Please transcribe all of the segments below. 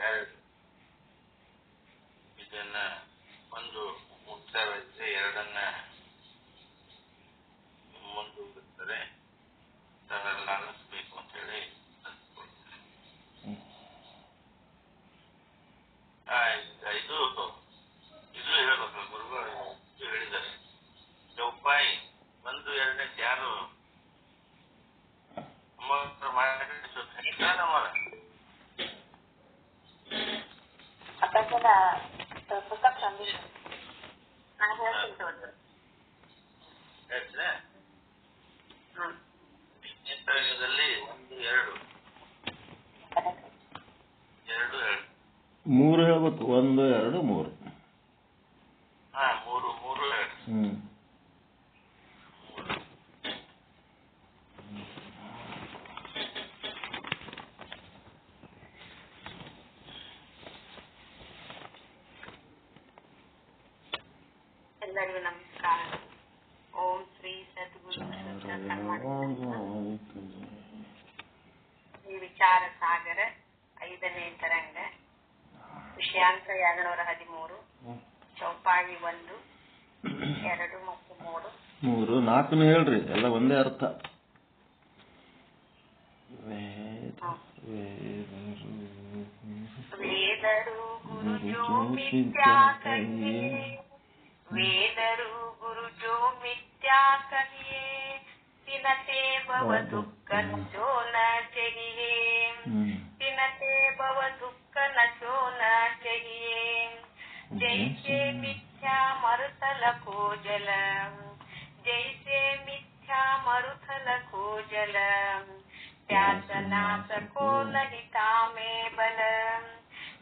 ಎರಡು ಇದನ್ನ ಒಂದು ಮುಕ್ತವಾಗಿ ಎರಡನ್ನ ಮುಂದೂಡುತ್ತಾರೆ. ಅದೆಲ್ಲ ಅನಿಸ್ಬೇಕು ಅಂತ ಹೇಳಿ ಇದು ಹೇಳ್ಬೇಕು. ಗುರುಗಳು ಹೇಳಿದ್ದಾರೆ. ಚೌಪಾಯಿ ಒಂದು ಎರಡನೇ ಯಾರು ಒಂದು ಎರಡು ಎರಡು ಮೂರು ಹೇಳ್ಬೇಕು. ಒಂದು ಎರಡು ಮೂರು. ಮೂರು ಮೂರು ಎರಡು. ಎಲ್ಲರಿಗೂ ನಮಸ್ಕಾರ. ಓಂ ಶ್ರೀ ಸದ್ಗುರು ಈ ವಿಚಾರ ಸಾಗರ 5ನೇ ತರಂಗ. ವಿಷಯಾಂಕ 213. ಚೌಪಾಯಿ 1, 2 ಮತ್ತು 3. 3 4 ಹೇಳ್ರಿ. ಎಲ್ಲ ಒಂದೇ ಅರ್ಥ. ವೇದರು ಗುರು ಜೋ ಮಿಥ್ಯಾ ಕಹಿಯೇ, ವೇದರು ಗುರು ಜೋ ಮಿಥ್ಯಾ ಕಹಿಯೇ, ತಿನತೆ ಭವ ದುಃಖ ನಚೋ ನ ಚಹಿಯೇ, ತಿನತೆ ಭವ ದುಃಖ ನಚೋ ನ ಚಹಿಯೇ. ಜೈಸೆ ಮಿಥ್ಯಾ ಮರುತಲ ಕೋ ಜಲ, ಜೈಸೆ ಮಿಥ್ಯಾ ಮರುತಲ ಕೋ ಜಲ, प्यासना सको नहीं तामे बल,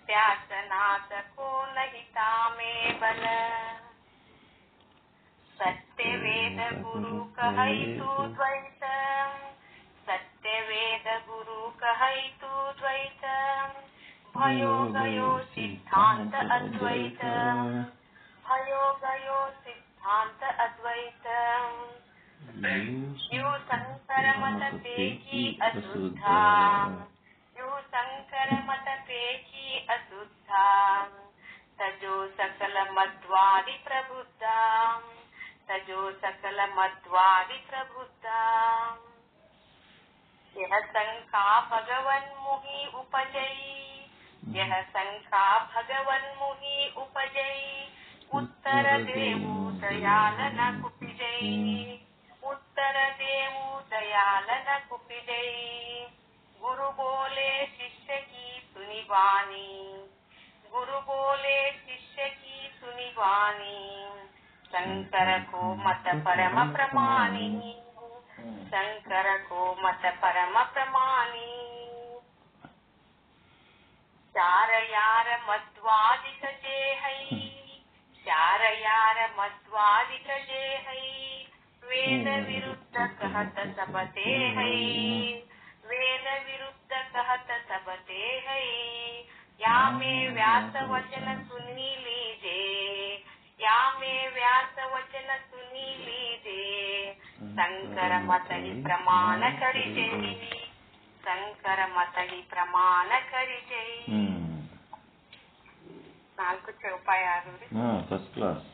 प्यासना सको नहीं तामे बल. सत्य वेद गुरु कहै तू द्वैत, सत्य वेद गुरु कहै तू द्वैत, भयो गयो सिद्धांत अद्वैत, भयो गयो सिद्धांत अद्वैत. यू शंकर मत पेची अशुद्धा, यू शंकर मत पेची अशुद्धा, तजो सकल मध्वादि प्रबुद्धा, तजो सकल मध्वादि प्रबुद्धा. यह शंका भगवन मुहि उपजई, यह शंका भगवन मुहि उपजई, उत्तर देवु दयाल न कुपिजई, उत्तर देवु दयाल न कुपिजई. गुरु बोले शिष्य की सुनी वाणी, गुरु बोले शिष्य की सुनी वाणी, शंकर को मत परम प्रमाणी, शंकर को मत परम प्रमाणी. चार यार मध्वादिक जे है, चार यार मध्वादिक जे है, वेद विरुद्ध कहत सबते है, वेद विरुद्ध कहत सबते है. या में व्यास वचन सुनी लीजे, या में व्यास वचन सुनी लीजे, शंकर मत ही प्रमाण करिजे, शंकर मत ही प्रमाण करिजे. 4 ಚೌಪಾಯಿ ಆದ್ರಿ. First class.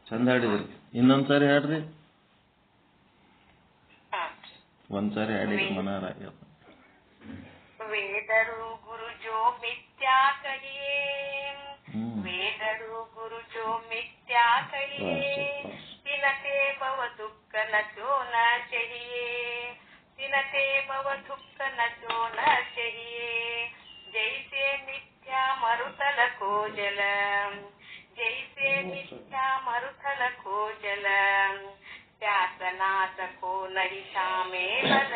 ಚಂದ ಹಾಡಿದ್ರಿ. ಇನ್ನೊಂದ್ಸಾರಿ ಹಾಡ್ರಿ. ಒಂದ್ಸಾರಿ ಹಾಡಿದ್ರಿ ಮನಾರ. ವೇದರು ಗುರು ಜೋ ಮಿಥ್ಯಾ ಕಹಿಯೇ, ವೇದರು ಗುರು ಜೋ ಮಿಥ್ಯಾ ಕಹಿಯೇ, ತಿನತೆ ಭವ ದುಃಖ ನಚೋ ನ ಚಹಿಯೇ, ತಿನತೆ ಭವ ದುಃಖ ನಚೋ ನ ಚಹಿಯೇ. ಜೈಸೆ ಮಿಥ್ಯಾ ಮರುತಲ ಕೋ ಜಲ, जैसे मिथ्या मरुथल को जल, प्यासना सको नहीं तामे बल,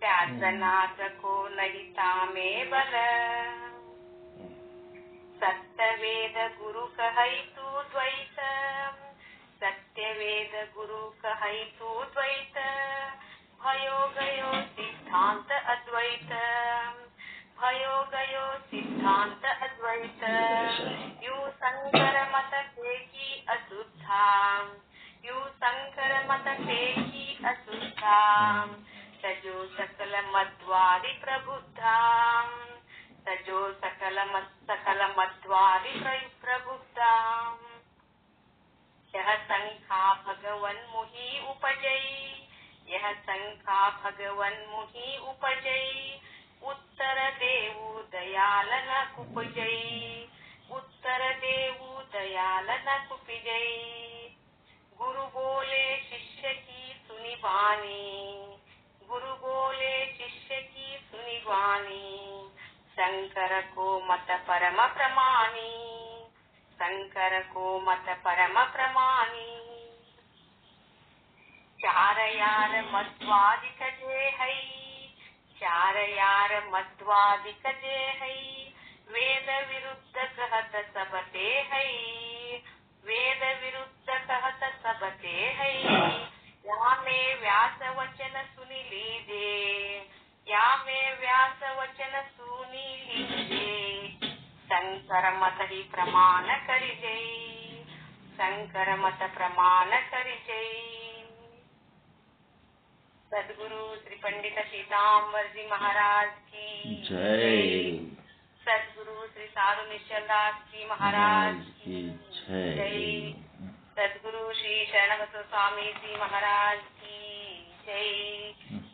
प्यासना सको नहीं तामे बल. सत्य वेद गुरु कहै तू द्वैत, सत्य वेद गुरु कहै तू द्वैत, भयो गयो सिद्धांत अद्वैत, भयो गयो सिद्धांत अद्वैत. यू शंकर मत पेची अशुद्धा, यू शंकर मत पेची अशुद्धा, तजो सकल मध्वादि प्रबुद्धा, तजो सकलमध्वादि प्रबुद्धाम् यह संखा भगवन मुहि उपजई यह संखा भगवन मुहि उपजई उत्तर देवु दयाल न कुपजई उत्तर देवु दयाल न कुपजई गुरु बोले शिष्य की सुनी वाणी गुरु बोले शिष्य की सुनी वाणी शंकर को मत परम प्रमाणी शंकर को मत परम प्रमाणी चार यार मध्वादिक जे है चार यार मध्वादिक जे है वेद विरुद्ध कहत सबते है वेद विरुद्ध कहत सबते है यहाँ में व्यास वचन सुनी लीजे यहाँ में व्यास वचन सुनी लीजे शंकर मत ही प्रमाण करी जय शंकर मत प्रमाण करी जय सद्गुरु श्री पंडित सीतांबर जी महाराज की जय सद्गुरु श्री साधु निश्चल दास जी महाराज की जय सद्गुरु श्री शरणबसव स्वामी जी महाराज की जय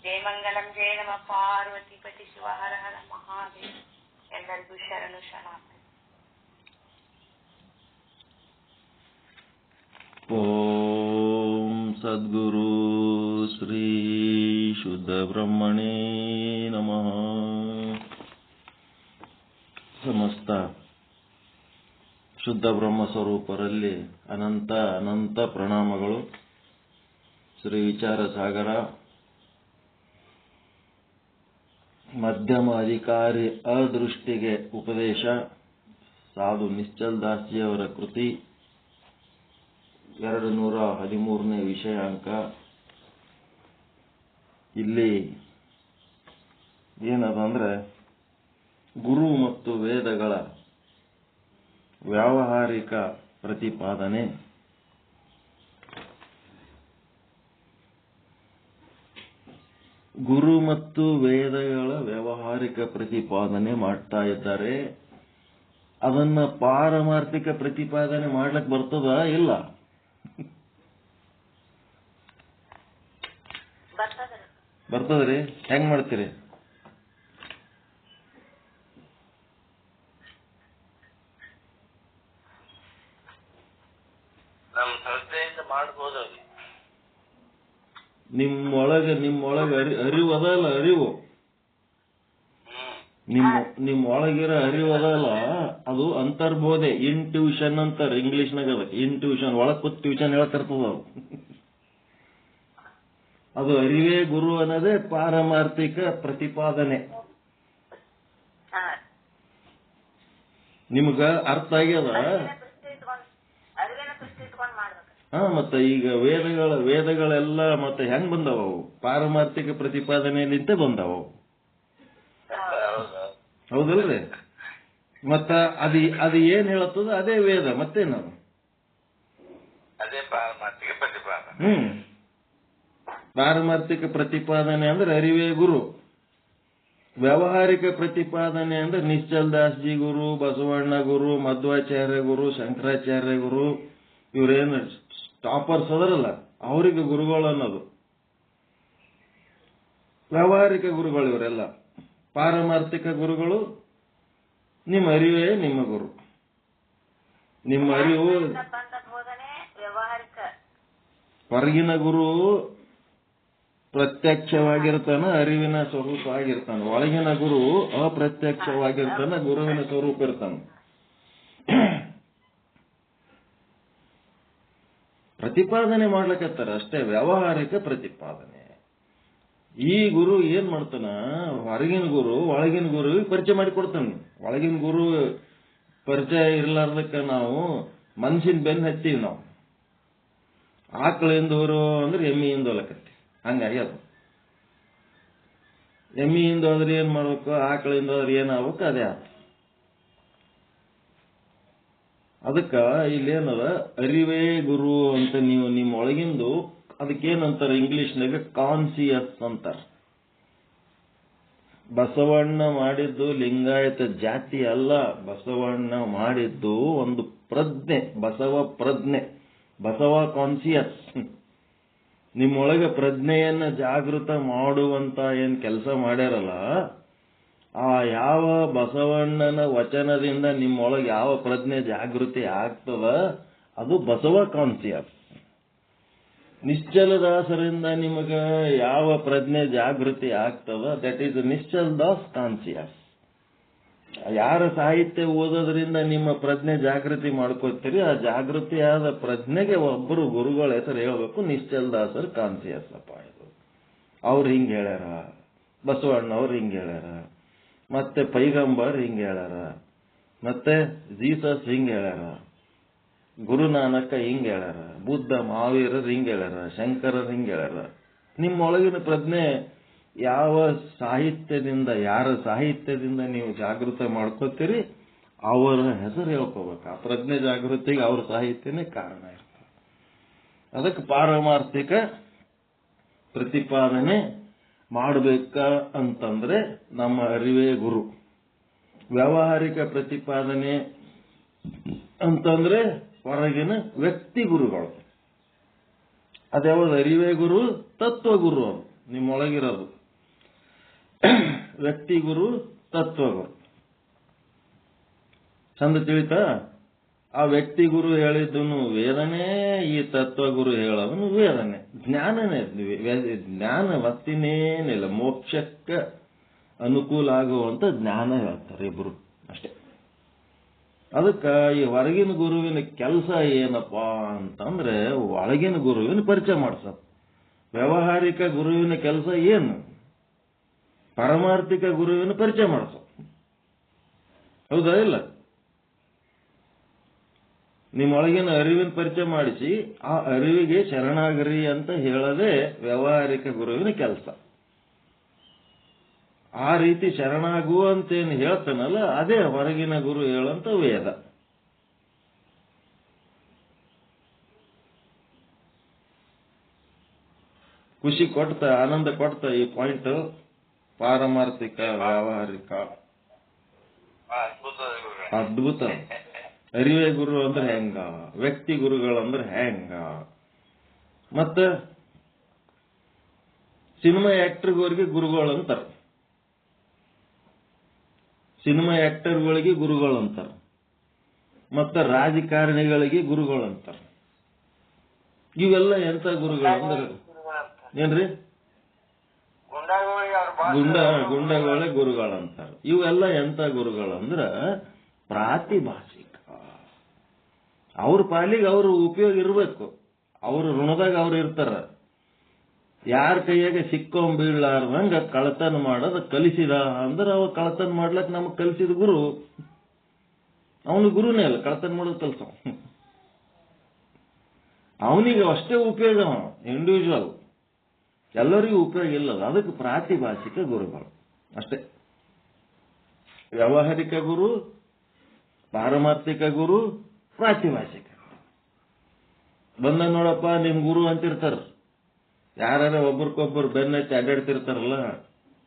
जय मंगलम जय नमः पार्वती पति शिव हर हर महादेव ಎಲ್ಲರಿಗೂ ಶರಣು ಶರಣಾರ್ಥಿ ಓಂ ಸದ್ಗುರು ಶ್ರೀ ಶುದ್ಧ ಬ್ರಹ್ಮಣೇ ನಮಃ. ಸಮಸ್ತ ಶುದ್ಧ ಬ್ರಹ್ಮ ಸ್ವರೂಪರಲ್ಲಿ ಅನಂತ ಅನಂತ ಪ್ರಣಾಮಗಳು. ಶ್ರೀ ವಿಚಾರ ಸಾಗರ ಮಧ್ಯಮ ಅಧಿಕಾರಿ ಅದೃಷ್ಟಿಗೆ ಉಪದೇಶ ಸಾಧು ನಿಶ್ಚಲ್ ದಾಸ್ಜಿಯವರ ಕೃತಿ 213ನೇ ವಿಷಯಾಂಕ. ಇಲ್ಲಿ ಏನದಂದ್ರೆ ಗುರು ಮತ್ತು ವೇದಗಳ ವ್ಯಾವಹಾರಿಕ ಪ್ರತಿಪಾದನೆ. ಗುರು ಮತ್ತು ವೇದಗಳ ವ್ಯಾವಹಾರಿಕ ಪ್ರತಿಪಾದನೆ ಮಾಡ್ತಾ ಇದ್ದಾರೆ. ಅದನ್ನ ಪಾರಮಾರ್ಥಿಕ ಪ್ರತಿಪಾದನೆ ಮಾಡ್ಲಿಕ್ಕೆ ಬರ್ತದ ಇಲ್ಲ? ಬರ್ತದ್ರಿ. ಹೆಂಗ್ ಮಾಡ್ತೀರಿ? ನಮ್ಮ ಶ್ರದ್ಧೆಯಿಂದ ಮಾಡ್ಬೋದು. ನಿಮ್ಮೊಳಗ ಅರಿವು ಅದಲ್ಲ, ಅರಿವು ನಿಮ್ಮೊಳಗಿರೋ ಅರಿವು ಅದಲ್ಲ, ಅದು ಅಂತರ್ಬೋಧೆ, ಇಂಟ್ಯೂಷನ್ ಅಂತಾರೆ ಇಂಗ್ಲಿಷ್ನಾಗ. ಅದಕ್ಕೆ ಇಂಟ್ಯೂಷನ್, ಒಳಗ್ ಕೂತ್ ಟ್ಯೂಷನ್ ಹೇಳ್ತಿರ್ತದ ಅದು ಅರಿವೇ ಗುರು ಅನ್ನೋದೇ ಪಾರಮಾರ್ಥಿಕ ಪ್ರತಿಪಾದನೆ. ನಿಮ್ಗ ಅರ್ಥ ಆಗ್ಯದ? ಮತ್ತೆ ಈಗ ವೇದಗಳೆಲ್ಲ ಮತ್ತೆ ಹೆಂಗ್ ಬಂದಾವ? ಪಾರಮಾರ್ಥಿಕ ಪ್ರತಿಪಾದನೆಯಲ್ಲಿಂದ ಬಂದಾವ, ಹೌದಲ್ರಿ? ಮತ್ತ ಅದು ಏನ್ ಹೇಳತ್ತದ ಅದೇ ವೇದ, ಮತ್ತೇನು? ಅದೇ ಪಾರಮಾರ್ಥಿಕ ಪ್ರತಿಪಾದನೆ. ಪಾರಮಾರ್ಥಿಕ ಪ್ರತಿಪಾದನೆ ಅಂದ್ರೆ ಅರಿವೇ ಗುರು. ವ್ಯಾವಹಾರಿಕ ಪ್ರತಿಪಾದನೆ ಅಂದ್ರೆ ನಿಶ್ಚಲ್ ದಾಸ್ಜಿ ಗುರು, ಬಸವಣ್ಣ ಗುರು, ಮಧ್ವಾಚಾರ್ಯ ಗುರು, ಶಂಕರಾಚಾರ್ಯ ಗುರು, ಇವ್ರೇನು ಟಾಪರ್ಸ್ ಅದರಲ್ಲ ಅವರಿಗೆ ಗುರುಗಳು ಅನ್ನೋದು ವ್ಯಾವಹಾರಿಕ ಗುರುಗಳು. ಇವರೆಲ್ಲ ಪಾರಮಾರ್ಥಿಕ ಗುರುಗಳು. ನಿಮ್ಮ ಅರಿವೇ ನಿಮ್ಮ ಗುರು. ನಿಮ್ಮ ಅರಿವು ಹೊರಗಿನ ಗುರು ಪ್ರತ್ಯಕ್ಷವಾಗಿರ್ತಾನ, ಅರಿವಿನ ಸ್ವರೂಪ ಆಗಿರ್ತಾನ. ಒಳಗಿನ ಗುರು ಅಪ್ರತ್ಯಕ್ಷವಾಗಿರ್ತಾನ, ಗುರುವಿನ ಸ್ವರೂಪ ಇರ್ತಾನ. ಪ್ರತಿಪಾದನೆ ಮಾಡ್ಲಿಕ್ಕತ್ತಾರ ಅಷ್ಟೇ, ವ್ಯಾವಹಾರಿಕ ಪ್ರತಿಪಾದನೆ. ಈ ಗುರು ಏನ್ ಮಾಡ್ತಾನ? ಹೊರಗಿನ ಗುರು ಒಳಗಿನ ಗುರು ಪರಿಚಯ ಮಾಡಿಕೊಡ್ತಾನ. ಒಳಗಿನ ಗುರು ಪರಿಚಯ ಇರ್ಲಾರ್ದಕ್ಕ ನಾವು ಮನ್ಸಿನ ಬೆನ್ನ ಹತ್ತೀವಿ. ನಾವು ಆಕಳಿಂದ ಹೋರು ಅಂದ್ರೆ ಎಮ್ಮಿಯಿಂದ ಹೊಲಕತ್ತಿ, ಹಂಗಾಗಿ ಅದು ಎಮ್ಮಿಯಿಂದ ಹೋದ್ರೆ ಏನ್ ಮಾಡ್ಬೇಕು, ಆಕಳಿಂದ ಹೋದ್ರೆ ಏನಾಗ್ಬೇಕು, ಅದೇ ಆತ. ಅದಕ್ಕ ಇಲ್ಲೇನದ, ಅರಿವೇ ಗುರು ಅಂತ ನೀವು ನಿಮ್ಮ ಒಳಗಿಂದು, ಅದಕ್ಕೇನಂತಾರ ಇಂಗ್ಲಿಷ್ನಾಗ ಕಾನ್ಸಿಯಸ್ ಅಂತಾರ. ಬಸವಣ್ಣ ಮಾಡಿದ್ದು ಲಿಂಗಾಯತ ಜಾತಿ ಅಲ್ಲ. ಬಸವಣ್ಣ ಮಾಡಿದ್ದು ಒಂದು ಪ್ರಜ್ಞೆ, ಬಸವ ಪ್ರಜ್ಞೆ, ಬಸವ ಕಾನ್ಸಿಯಸ್. ನಿಮ್ಮೊಳಗೆ ಪ್ರಜ್ಞೆಯನ್ನ ಜಾಗೃತ ಮಾಡುವಂತ ಏನ್ ಕೆಲಸ ಮಾಡ್ಯಾರಲ್ಲ, ಆ ಯಾವ ಬಸವಣ್ಣನ ವಚನದಿಂದ ನಿಮ್ಮೊಳಗೆ ಯಾವ ಪ್ರಜ್ಞೆ ಜಾಗೃತಿ ಆಗ್ತದ ಅದು ಬಸವ ಕಾನ್ಸಿಯಸ್. ನಿಶ್ಚಲದಾಸರಿಂದ ನಿಮಗ ಯಾವ ಪ್ರಜ್ಞೆ ಜಾಗೃತಿ ಆಗ್ತದ that is Nischal Das conscious. ಯಾರ ಸಾಹಿತ್ಯ ಓದೋದ್ರಿಂದ ನಿಮ್ಮ ಪ್ರಜ್ಞೆ ಜಾಗೃತಿ ಮಾಡ್ಕೋತೀರಿ, ಆ ಜಾಗೃತಿಯಾದ ಪ್ರಜ್ಞೆಗೆ ಒಬ್ಬರು ಗುರುಗಳ ಹೆಸರು ಹೇಳ್ಬೇಕು, ನಿಶ್ಚಲ್ ದಾಸರ್ ಕಾನ್ಸಿಯಸ್ ಅಪ್ಪ ಇದು. ಅವ್ರು ಹಿಂಗ್ ಹೇಳ್ಯಾರ, ಬಸವಣ್ಣವ್ರು ಹಿಂಗ್ ಹೇಳ್ಯಾರ, ಮತ್ತೆ ಪೈಗಂಬರ್ ಹಿಂಗ್ ಹೇಳ್ಯಾರ, ಮತ್ತೆ ಜೀಸಸ್ ಹಿಂಗ್ ಹೇಳ್ಯಾರ, ಗುರುನಾನಕ ಹಿಂಗ್ ಹೇಳ್ಯಾರ, ಬುದ್ಧ ಮಹಾವೀರರು ಹಿಂಗ್ ಹೇಳ್ಯಾರ, ಶಂಕರರು ಹಿಂಗ್ ಹೇಳ್ಯಾರ. ನಿಮ್ಮೊಳಗಿನ ಪ್ರಜ್ಞೆ ಯಾವ ಸಾಹಿತ್ಯದಿಂದ, ಯಾರ ಸಾಹಿತ್ಯದಿಂದ ನೀವು ಜಾಗೃತ ಮಾಡ್ಕೋತೀರಿ ಅವರ ಹೆಸರು ಹೇಳ್ಕೋಬೇಕು. ಆ ಪ್ರಜ್ಞೆ ಜಾಗೃತಿಗೆ ಅವ್ರ ಸಾಹಿತ್ಯನೇ ಕಾರಣ ಇರ್ತದೆ. ಅದಕ್ಕೆ ಪಾರಮಾರ್ಥಿಕ ಪ್ರತಿಪಾದನೆ ಮಾಡಬೇಕ ಅಂತಂದ್ರೆ ನಮ್ಮ ಅರಿವೇ ಗುರು. ವ್ಯಾವಹಾರಿಕ ಪ್ರತಿಪಾದನೆ ಅಂತಂದ್ರೆ ಹೊರಗಿನ ವ್ಯಕ್ತಿ ಗುರುಗಳು. ಅದ್ಯಾವುದು? ಅರಿವೇ ಗುರು, ತತ್ವ ಗುರು. ಅದು ನಿಮ್ಮೊಳಗಿರೋದು ವ್ಯಕ್ತಿ ಗುರು, ತತ್ವ ಗುರು. ಚಂದ ತಿಳಿತಾ? ಆ ವ್ಯಕ್ತಿ ಗುರು ಹೇಳಿದ್ದನು ವೇದನೆ, ಈ ತತ್ವ ಗುರು ಹೇಳೋದನು ವೇದನೆ. ಜ್ಞಾನನೇ, ಜ್ಞಾನ ಮತ್ತಿನೇನಿಲ್ಲ. ಮೋಕ್ಷಕ್ಕೆ ಅನುಕೂಲ ಆಗುವಂತ ಜ್ಞಾನ ಹೇಳ್ತಾರೆ ಇಬ್ರು ಅಷ್ಟೇ. ಅದಕ್ಕೆ ಈ ಹೊರಗಿನ ಗುರುವಿನ ಕೆಲಸ ಏನಪ್ಪಾ ಅಂತಂದ್ರೆ ಒಳಗಿನ ಗುರುವಿನ ಪರಿಚಯ ಮಾಡಿಸೋದು. ವ್ಯಾವಹಾರಿಕ ಗುರುವಿನ ಕೆಲಸ ಏನು? ಪಾರಮಾರ್ಥಿಕ ಗುರುವಿನ ಪರಿಚಯ ಮಾಡಿಸೋದು. ಹೌದಾ ಇಲ್ಲ? ನಿಮ್ಮೊಳಗಿನ ಅರಿವಿನ ಪರಿಚಯ ಮಾಡಿಸಿ ಆ ಅರಿವಿಗೆ ಶರಣಾಗರಿ ಅಂತ ಹೇಳೋದೇ ವ್ಯಾವಹಾರಿಕ ಗುರುವಿನ ಕೆಲಸ. ಆ ರೀತಿ ಶರಣಾಗುವಂತೇನು ಹೇಳ್ತಾನಲ್ಲ ಅದೇ ಹೊರಗಿನ ಗುರು ಹೇಳಂತ ವೇದ. ಖುಷಿ ಕೊಡ್ತ, ಆನಂದ ಕೊಡ್ತ ಈ ಪಾಯಿಂಟ್. ಪಾರಮಾರ್ಥಿಕ, ವ್ಯಾವಹಾರಿಕ ಅದ್ಭುತ. ಅರಿವೇ ಗುರು ಅಂದ್ರೆ ಹೆಂಗ, ವ್ಯಕ್ತಿ ಗುರುಗಳಂದ್ರೆ ಹೆಂಗ, ಮತ್ತ ಸಿನಿಮಾ ಆಕ್ಟರ್ಗಳಿಗೆ ಗುರುಗಳು ಅಂತಾರ, ಸಿನಿಮಾ ಆಕ್ಟರ್ಗಳಿಗೆ ಗುರುಗಳು ಅಂತಾರ, ಮತ್ತ ರಾಜಕಾರಣಿಗಳಿಗೆ ಗುರುಗಳು ಅಂತಾರ. ಇವೆಲ್ಲ ಎಂತ ಗುರುಗಳು ಅಂದ್ರೆ ಏನ್ರಿ? ಗುಂಡಗಳೇ ಗುರುಗಳಂತಾರ. ಇವೆಲ್ಲ ಎಂತ ಗುರುಗಳಂದ್ರ ಪ್ರಾತಿಭಾಷಿಕ. ಅವ್ರ ಪಾಲಿಗೆ ಅವ್ರ ಉಪಯೋಗ ಇರ್ಬೇಕು, ಅವ್ರ ಋಣದಾಗ ಅವ್ರು ಇರ್ತಾರ. ಯಾರ ಕೈಯಾಗ ಸಿಕ್ಕೊಂಬೀಳಾರ್ದಂಗ ಕಳತನ ಮಾಡೋದು ಕಲಿಸಿದ ಅಂದ್ರೆ ಅವ ಕಳತನ ಮಾಡ್ಲಕ್ ನಮಗ್ ಕಲಿಸಿದ ಗುರು. ಅವನು ಗುರುನೇ ಅಲ್ಲ, ಕಳತನ ಮಾಡೋದು ಕಲ್ಸ. ಅವನಿಗೆ ಅಷ್ಟೇ ಉಪಯೋಗ, ಇಂಡಿವಿಜುವಲ್. ಎಲ್ಲರಿಗೂ ಉಪಯೋಗ ಇಲ್ಲದ. ಅದಕ್ಕೆ ಪ್ರಾತಿಭಾಷಿಕ ಗುರುಗಳು ಅಷ್ಟೇ. ವ್ಯಾವಹಾರಿಕ ಗುರು, ಪಾರಮಾರ್ಥಿಕ ಗುರು, ಪ್ರಾತಿಭಾಷಿಕ. ಬಂದ ನೋಡಪ್ಪ ನಿಮ್ ಗುರು ಅಂತಿರ್ತಾರ. ಯಾರ ಒಬ್ರಿಗೊಬ್ಬರು ಬೆನ್ನತ್ತಿ ಅಡ್ಡಾಡ್ತಿರ್ತಾರಲ್ಲ,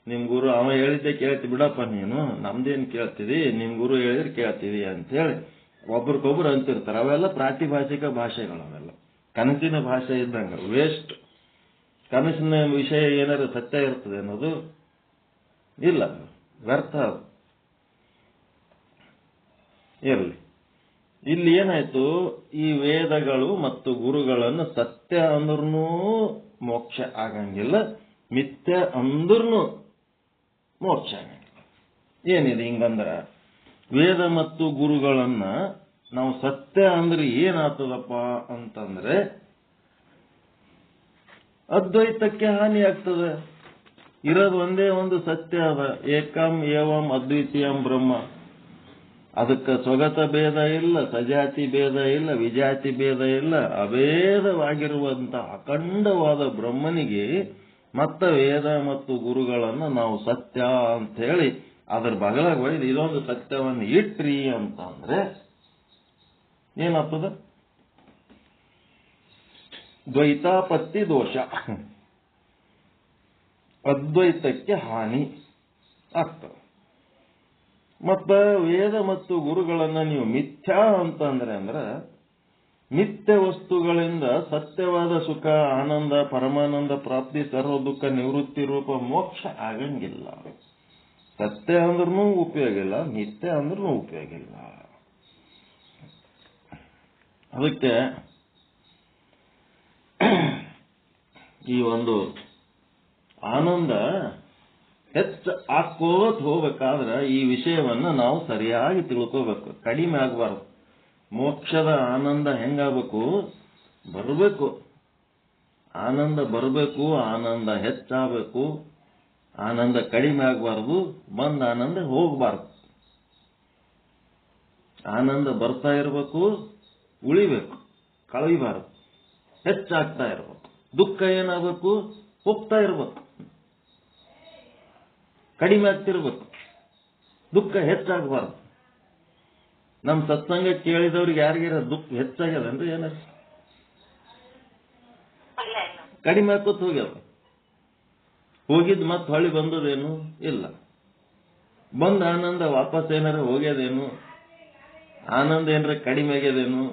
ನಿಮ್ ಗುರು ಅವ ಹೇಳಿದ್ದೆ ಕೇಳ್ತಿ ಬಿಡಪ್ಪ, ನೀನು ನಮ್ದೇನ್ ಕೇಳ್ತಿದಿ, ನಿಮ್ ಗುರು ಹೇಳಿದ್ರೆ ಕೇಳ್ತಿದಿ ಅಂತ ಹೇಳಿ ಒಬ್ರಿಗೊಬ್ರು ಅಂತಿರ್ತಾರ. ಅವೆಲ್ಲ ಪ್ರಾತಿಭಾಷಿಕ ಭಾಷೆಗಳು. ಅವೆಲ್ಲ ಕನಸಿನ ಭಾಷೆ ಇದ್ದಂಗ, ವೇಸ್ಟ್. ಕನಸಿನ ವಿಷಯ ಏನಾದ್ರು ಸತ್ಯ ಇರ್ತದೆ ಅನ್ನೋದು ಇಲ್ಲ, ವ್ಯರ್ಥ. ಅದು ಇರಲಿ. ಇಲ್ಲಿ ಏನಾಯ್ತು, ಈ ವೇದಗಳು ಮತ್ತು ಗುರುಗಳನ್ನು ಸತ್ಯ ಅಂದ್ರೂ ಮೋಕ್ಷ ಆಗಂಗಿಲ್ಲ, ಮಿಥ್ಯ ಅಂದ್ರೂ ಮೋಕ್ಷ ಆಗಂಗಿಲ್ಲ. ಏನಿದೆ ಹಿಂಗಂದ್ರ, ವೇದ ಮತ್ತು ಗುರುಗಳನ್ನ ನಾವು ಸತ್ಯ ಅಂದ್ರೆ ಏನಾಗ್ತದಪ್ಪ ಅಂತಂದ್ರೆ ಅದ್ವೈತಕ್ಕೆ ಹಾನಿ ಆಗ್ತದೆ. ಇರೋದು ಒಂದೇ ಒಂದು ಸತ್ಯ ಅದ, ಏಕಂ ಏವಂ ಅದ್ವಿತೀಯಂ ಬ್ರಹ್ಮ. ಅದಕ್ಕೆ ಸ್ವಗತ ಭೇದ ಇಲ್ಲ, ಸಜಾತಿ ಭೇದ ಇಲ್ಲ, ವಿಜಾತಿ ಭೇದ ಇಲ್ಲ. ಅಭೇದವಾಗಿರುವಂತ ಅಖಂಡವಾದ ಬ್ರಹ್ಮನಿಗೆ ಮತ್ತ ವೇದ ಮತ್ತು ಗುರುಗಳನ್ನು ನಾವು ಸತ್ಯ ಅಂತ ಹೇಳಿ ಅದ್ರ ಬಗಲಾಗ ಒಯ್ದು ಇದೊಂದು ಸತ್ಯವನ್ನು ಇಟ್ರಿ ಅಂತ ಅಂದ್ರೆ ಏನಾಗ್ತದ? ದ್ವೈತಾಪತ್ತಿ ದೋಷ, ಅದ್ವೈತಕ್ಕೆ ಹಾನಿ. ಆಗ್ತವೆ. ಮತ್ತ ವೇದ ಮತ್ತು ಗುರುಗಳನ್ನ ನೀವು ಮಿಥ್ಯಾ ಅಂತ ಅಂದ್ರೆ ನಿತ್ಯ ವಸ್ತುಗಳಿಂದ ಸತ್ಯವಾದ ಸುಖ, ಆನಂದ, ಪರಮಾನಂದ ಪ್ರಾಪ್ತಿ, ಸರ್ವ ದುಃಖ ನಿವೃತ್ತಿ ರೂಪ ಮೋಕ್ಷ ಆಗಂಗಿಲ್ಲ. ಸತ್ಯ ಅಂದ್ರೂ ಉಪಯೋಗ ಇಲ್ಲ, ನಿತ್ಯ ಅಂದ್ರೂ ಉಪಯೋಗ ಇಲ್ಲ. ಅದಕ್ಕೆ ಈ ಒಂದು ಆನಂದ ಹೆಚ್ಚು ಹಾಕೋತ್ ಹೋಗ್ಬೇಕಾದ್ರೆ ಈ ವಿಷಯವನ್ನ ನಾವು ಸರಿಯಾಗಿ ತಿಳ್ಕೋಬೇಕು. ಕಡಿಮೆ ಆಗಬಾರ್ದು. ಮೋಕ್ಷದ ಆನಂದ ಹೆಂಗಾಗಬೇಕು? ಬರಬೇಕು. ಆನಂದ ಬರಬೇಕು, ಆನಂದ ಹೆಚ್ಚಾಗಬೇಕು, ಆನಂದ ಕಡಿಮೆ ಆಗಬಾರ್ದು, ಬಂದ ಆನಂದ ಹೋಗಬಾರ್ದು. ಆನಂದ ಬರ್ತಾ ಇರಬೇಕು, ಉಳಿಬೇಕು, ಕಳೀಬಾರದು, ಹೆಚ್ಚಾಗ್ತಾ ಇರಬೇಕು. ದುಃಖ ಏನಾಗಬೇಕು? ಹೋಗ್ತಾ ಇರಬೇಕು, ಕಡಿಮೆ ಆಗ್ತಿರ್ಬೇಕು, ದುಃಖ ಹೆಚ್ಚಾಗಬಾರ್ದು. ನಮ್ಮ ಸತ್ಸಂಗ ಕೇಳಿದವ್ರಿಗೆ ಯಾರಿಗಾರ ದುಃಖ ಹೆಚ್ಚಾಗ್ಯದನ್ರಿ? ಏನಾರ ಕಡಿಮೆ ಹಾಕೋತ್ ಹೋಗ್ಯದ. ಹೋಗಿದ್ ಮತ್ತೆ ಹೊಳ್ಳಿ ಬಂದದೇನು? ಇಲ್ಲ. ಬಂದ ಆನಂದ ವಾಪಸ್ ಏನಾರ ಹೋಗ್ಯದೇನು? ಆನಂದ ಏನಾರ ಕಡಿಮೆ ಆಗ್ಯದೇನು?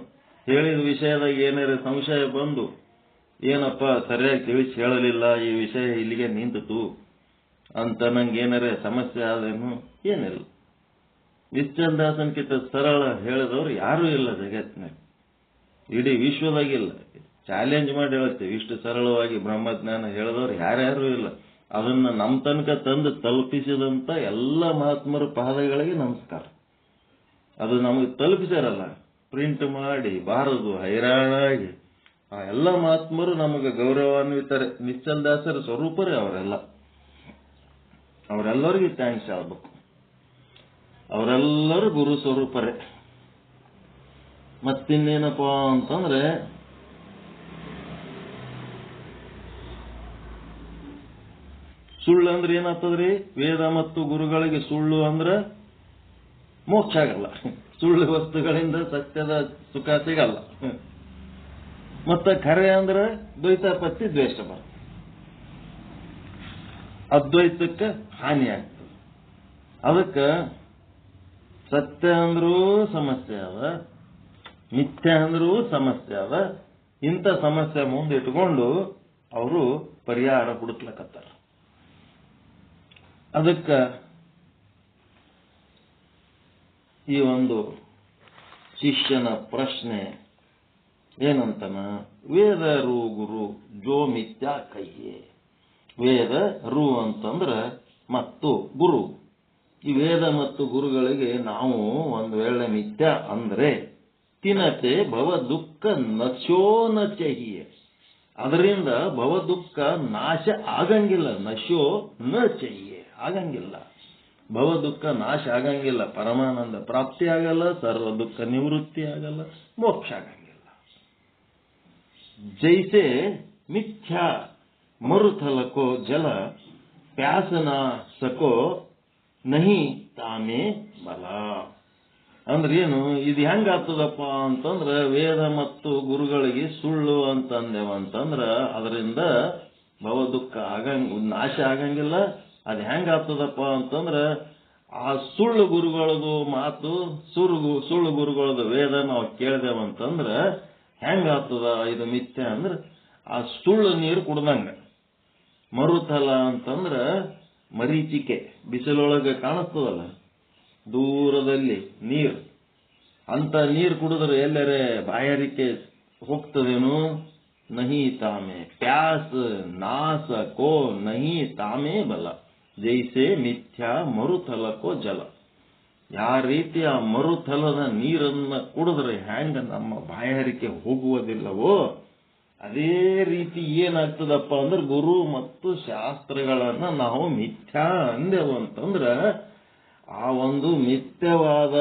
ಹೇಳಿದ ವಿಷಯದಾಗ ಏನಾರ ಸಂಶಯ ಬಂದು ಏನಪ್ಪ ಸರಿಯಾಗಿ ತಿಳಿಸಿ ಹೇಳಲಿಲ್ಲ, ಈ ವಿಷಯ ಇಲ್ಲಿಗೆ ನಿಂತಿತು ಅಂತ ನಂಗೆ ಏನಾರ ಸಮಸ್ಯೆ ಆದೇನು? ಏನಿಲ್ಲ. ನಿಶ್ಚಲದಾಸನ್ಕಿಂತ ಸರಳ ಹೇಳಿದವ್ರು ಯಾರೂ ಇಲ್ಲ ಜಗತ್ತಿನಾಗ, ಇಡೀ ವಿಶ್ವದಾಗಿಲ್ಲ. ಚಾಲೆಂಜ್ ಮಾಡಿ ಹೇಳ್ತೇವೆ, ಇಷ್ಟು ಸರಳವಾಗಿ ಬ್ರಹ್ಮಜ್ಞಾನ ಹೇಳಿದವ್ರು ಯಾರ್ಯಾರು ಇಲ್ಲ. ಅದನ್ನ ನಮ್ಮ ತನಕ ತಂದು ತಲುಪಿಸಿದಂತ ಎಲ್ಲ ಮಹಾತ್ಮರ ಪಾದಗಳಿಗೆ ನಮಸ್ಕಾರ. ಅದು ನಮಗೆ ತಲುಪಿಸ್ಯಾರಲ್ಲ, ಪ್ರಿಂಟ್ ಮಾಡಿ ಬಾರದು ಹೈರಾಣಾಗಿ, ಆ ಎಲ್ಲ ಮಹಾತ್ಮರು ನಮಗೆ ಗೌರವಾನ್ವಿತರೆ. ನಿಶ್ಚಲದಾಸರ ಸ್ವರೂಪರೇ ಅವರೆಲ್ಲ. ಅವರೆಲ್ಲರಿಗೂ ಥ್ಯಾಂಕ್ಸ್ ಆಗ್ಬೇಕು. ಅವರೆಲ್ಲರೂ ಗುರು ಸ್ವರೂಪರೇ. ಮತ್ತಿನ್ನೇನಪ್ಪ ಅಂತಂದ್ರೆ, ಸುಳ್ಳು ಅಂದ್ರೆ ಏನಾಗ್ತದ್ರಿ? ವೇದ ಮತ್ತು ಗುರುಗಳಿಗೆ ಸುಳ್ಳು ಅಂದ್ರೆ ಮೋಕ್ಷ ಆಗಲ್ಲ. ಸುಳ್ಳು ವಸ್ತುಗಳಿಂದ ಸತ್ಯದ ಸುಖ ಸಿಗಲ್ಲ. ಮತ್ತೆ ಖರೆ ಅಂದ್ರೆ ದ್ವೈತಾಪತ್ತಿ ದ್ವೇಷ ಬರ್ತದೆ, ಅದ್ವೈತಕ್ಕೆ ಹಾನಿ ಆಗ್ತದೆ. ಅದಕ್ಕೆ ಸತ್ಯ ಅಂದ್ರೂ ಸಮಸ್ಯೆ ಅದ, ಮಿಥ್ಯ ಅಂದ್ರೂ ಸಮಸ್ಯೆ ಅದ. ಇಂಥ ಸಮಸ್ಯೆ ಮುಂದಿಟ್ಕೊಂಡು ಅವರು ಪರಿಹಾರ ಹುಡುಕ್ಲಕತ್ತಾರ. ಅದಕ್ಕೆ ಈ ಒಂದು ಶಿಷ್ಯನ ಪ್ರಶ್ನೆ ಏನಂತನ, ವೇದ ರು ಗುರು ಜೋ ಮಿಥ್ಯಾ ಕೈಯೇ. ವೇದ ರು ಅಂತಂದ್ರ ಮತ್ತು ಗುರು. ಈ ವೇದ ಮತ್ತು ಗುರುಗಳಿಗೆ ನಾವು ಒಂದು ವೇಳೆ ಮಿಥ್ಯಾ ಅಂದ್ರೆ ತಿನತೆ ಭವ ದುಃಖ ನಶೋ ನ ಚಹಿಯೇ. ಅದರಿಂದ ಭವ ದುಃಖ ನಾಶ ಆಗಂಗಿಲ್ಲ. ನಶೋ ನ ಚಹಿಯೇ, ಆಗಂಗಿಲ್ಲ. ಭವ ದುಃಖ ನಾಶ ಆಗಂಗಿಲ್ಲ, ಪರಮಾನಂದ ಪ್ರಾಪ್ತಿ ಆಗಲ್ಲ, ಸರ್ವ ದುಃಖ ನಿವೃತ್ತಿ ಆಗಲ್ಲ, ಮೋಕ್ಷ ಆಗಂಗಿಲ್ಲ. ಜೈಸೆ ಮಿಥ್ಯಾ ಮರುಥಲಕೋ ಜಲ ಪ್ಯಾಸನ ಸಕೋ ನಹಿ ತಾಮೇ ಬಲ. ಅಂದ್ರೆ ಏನು? ಇದು ಹೆಂಗ ಆಗ್ತದಪ್ಪ ಅಂತಂದ್ರ, ವೇದ ಮತ್ತು ಗುರುಗಳಿಗೆ ಸುಳ್ಳು ಅಂತಂದೇವಂತಂದ್ರ ಅದರಿಂದ ಭವ ದುಃಖ ನಾಶ ಆಗಂಗಿಲ್ಲ. ಅದು ಹೆಂಗ ಆಗ್ತದಪ್ಪ ಅಂತಂದ್ರ, ಆ ಸುಳ್ಳು ಗುರುಗಳದು ಮಾತು, ಸುಳ್ಳು ಗುರುಗಳದು ವೇದ ನಾವು ಕೇಳಿದೇವಂತಂದ್ರ ಹೆಂಗ ಆಗ್ತದ? ಇದು ಮಿಥ್ಯ ಅಂದ್ರ ಆ ಸುಳ್ಳು ನೀರು ಕುಡ್ದಂಗ. ಮರುತಲ ಅಂತಂದ್ರ ಮರೀಚಿಕೆ, ಬಿಸಿಲೊಳಗೆ ಕಾಣಿಸ್ತದಲ್ಲ ದೂರದಲ್ಲಿ ನೀರು, ಅಂತ ನೀರು ಕುಡಿದ್ರೆ ಎಲ್ಲರೇ ಬಾಯಾರಿಕೆ ಹೋಗ್ತದೇನು? ನಹಿ ತಾಮೇ ಪ್ಯಾಸ ನಾಸ ಕೋ ನಹಿ ತಾಮೇ ಬಲ. ಜೈಸೆ ಮಿಥ್ಯಾ ಮರುಥಲಕೋ ಜಲ. ಯಾವ ರೀತಿ ಆ ಮರುಥಲದ ನೀರನ್ನ ಕುಡಿದ್ರೆ ಹೆಂಗ ನಮ್ಮ ಬಾಯಾರಿಕೆ ಹೋಗುವುದಿಲ್ಲವೋ, ಅದೇ ರೀತಿ ಏನಾಗ್ತದಪ್ಪ ಅಂದ್ರೆ ಗುರು ಮತ್ತು ಶಾಸ್ತ್ರಗಳನ್ನ ನಾವು ಮಿಥ್ಯಾ ಅಂದೆವು ಅಂತಂದ್ರ ಆ ಒಂದು ಮಿಥ್ಯವಾದ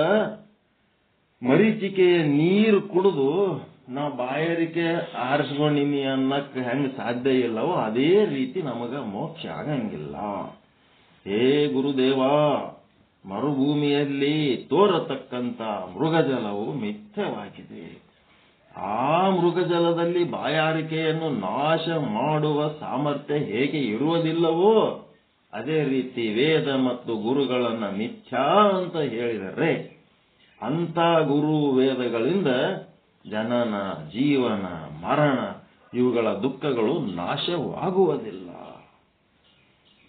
ಮರೀಚಿಕೆಯ ನೀರು ಕುಡಿದು ನಾವು ಬಾಯಾರಿಕೆ ಆರಿಸ್ಕೊಂಡಿನಿ ಅನ್ನಕ್ಕೆ ಹೆಂಗ ಸಾಧ್ಯ ಇಲ್ಲವೋ ಅದೇ ರೀತಿ ನಮಗ ಮೋಕ್ಷ ಆಗಂಗಿಲ್ಲ. ಹೇ ಗುರುದೇವ, ಮರುಭೂಮಿಯಲ್ಲಿ ತೋರತಕ್ಕಂತ ಮೃಗಜಲವು ಮಿಥ್ಯವಾಗಿದೆ. ಆ ಮೃಗಜಲದಲ್ಲಿ ಬಾಯಾರಿಕೆಯನ್ನು ನಾಶ ಮಾಡುವ ಸಾಮರ್ಥ್ಯ ಹೇಗೆ ಇರುವುದಿಲ್ಲವೋ ಅದೇ ರೀತಿ ವೇದ ಮತ್ತು ಗುರುಗಳನ್ನ ಮಿಥ್ಯಾ ಅಂತ ಹೇಳಿದರೆ ಅಂತ ಗುರು ವೇದಗಳಿಂದ ಜನನ, ಜೀವನ, ಮರಣ ಇವುಗಳ ದುಃಖಗಳು ನಾಶವಾಗುವುದಿಲ್ಲ.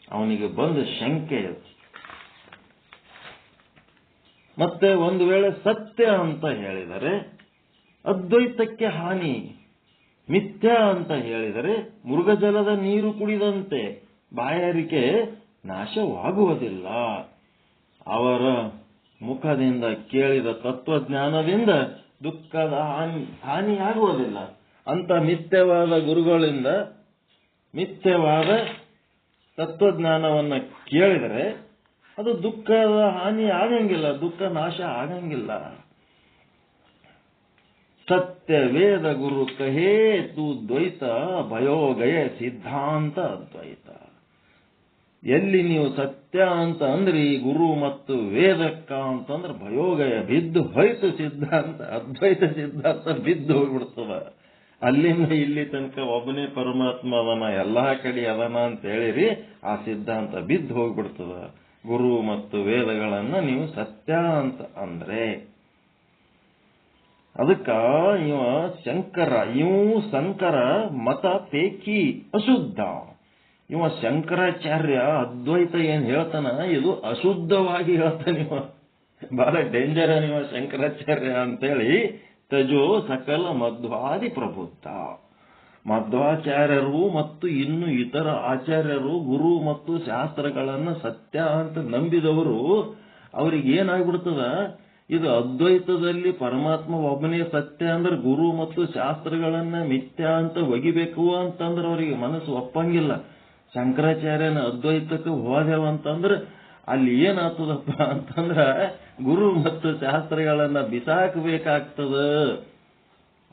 ಅವನಿಗೆ ಬಂದ ಶಂಕೆ. ಮತ್ತೆ ಒಂದು ವೇಳೆ ಸತ್ಯ ಅಂತ ಹೇಳಿದರೆ ಅದ್ವೈತಕ್ಕೆ ಹಾನಿ, ಮಿಥ್ಯಾ ಅಂತ ಹೇಳಿದರೆ ಮೃಗಜಲದ ನೀರು ಕುಡಿದಂತೆ ಬಾಯಾರಿಕೆ ನಾಶವಾಗುವುದಿಲ್ಲ. ಅವರ ಮುಖದಿಂದ ಕೇಳಿದ ತತ್ವಜ್ಞಾನದಿಂದ ದುಃಖದ ಹಾನಿಯಾಗುವುದಿಲ್ಲ. ಅಂತ ಮಿಥ್ಯವಾದ ಗುರುಗಳಿಂದ ಮಿಥ್ಯವಾದ ತತ್ವಜ್ಞಾನವನ್ನು ಕೇಳಿದರೆ ಅದು ದುಃಖದ ಹಾನಿ ಆಗಂಗಿಲ್ಲ, ದುಃಖ ನಾಶ ಆಗಂಗಿಲ್ಲ. ಸತ್ಯ ವೇದ ಗುರು ಕಹೇ ತು ದ್ವೈತ ಭಯೋ ಗಯ ಸಿದ್ಧಾಂತ ಅದ್ವೈತ. ಎಲ್ಲಿ ನೀವು ಸತ್ಯ ಅಂತ ಅಂದ್ರಿ ಗುರು ಮತ್ತು ವೇದಕ್ಕ ಅಂತಂದ್ರೆ ಭಯೋಗಯ ಬಿದ್ದು ಹೋಯ್ತು ಸಿದ್ಧಾಂತ, ಅದ್ವೈತ ಸಿದ್ಧಾಂತ ಬಿದ್ದು ಹೋಗ್ಬಿಡ್ತದ. ಅಲ್ಲಿಂದ ಇಲ್ಲಿ ತನಕ ಒಬ್ಬನೇ ಪರಮಾತ್ಮ ಅದನ, ಎಲ್ಲಾ ಕಡೆ ಅದನ ಅಂತ ಹೇಳಿರಿ, ಆ ಸಿದ್ಧಾಂತ ಬಿದ್ದು ಹೋಗ್ಬಿಡ್ತದ. ಗುರು ಮತ್ತು ವೇದಗಳನ್ನ ನೀವು ಸತ್ಯ ಅಂತ ಅಂದ್ರೆ ಅದಕ್ಕ ಇವ ಶಂಕರ ಮತ ಪೇಕಿ ಅಶುದ್ಧ. ಇವ ಶಂಕರಾಚಾರ್ಯ ಅದ್ವೈತ ಏನ್ ಹೇಳ್ತಾನ ಇದು ಅಶುದ್ಧವಾಗಿ ಹೇಳ್ತಾನೆ. ಇವ ಬಹಳ ಡೇಂಜರ್ ಇವ ಶಂಕರಾಚಾರ್ಯ ಅಂತೇಳಿ ತಜೋ ಸಕಲ ಮಧ್ವಾದಿ ಪ್ರಬುದ್ಧ. ಮಧ್ವಾಚಾರ್ಯರು ಮತ್ತು ಇನ್ನು ಇತರ ಆಚಾರ್ಯರು ಗುರು ಮತ್ತು ಶಾಸ್ತ್ರಗಳನ್ನ ಸತ್ಯ ಅಂತ ನಂಬಿದವರು ಅವ್ರಿಗೆ ಏನಾಗ್ಬಿಡ್ತದ, ಇದು ಅದ್ವೈತದಲ್ಲಿ ಪರಮಾತ್ಮ ಒಬ್ಬನೇ ಸತ್ಯ ಅಂದ್ರೆ ಗುರು ಮತ್ತು ಶಾಸ್ತ್ರಗಳನ್ನ ಮಿಥ್ಯ ಅಂತ ಒಗಿಬೇಕು ಅಂತಂದ್ರೆ ಅವರಿಗೆ ಮನಸ್ಸು ಒಪ್ಪಂಗಿಲ್ಲ. ಶಂಕರಾಚಾರ್ಯನ ಅದ್ವೈತಕ್ಕೆ ಹೋದೆವಂತಂದ್ರೆ ಅಲ್ಲಿ ಏನಾಗ್ತದಪ್ಪ ಅಂತಂದ್ರ ಗುರು ಮತ್ತು ಶಾಸ್ತ್ರಗಳನ್ನ ಬಿಸಾಕಬೇಕಾಗ್ತದ,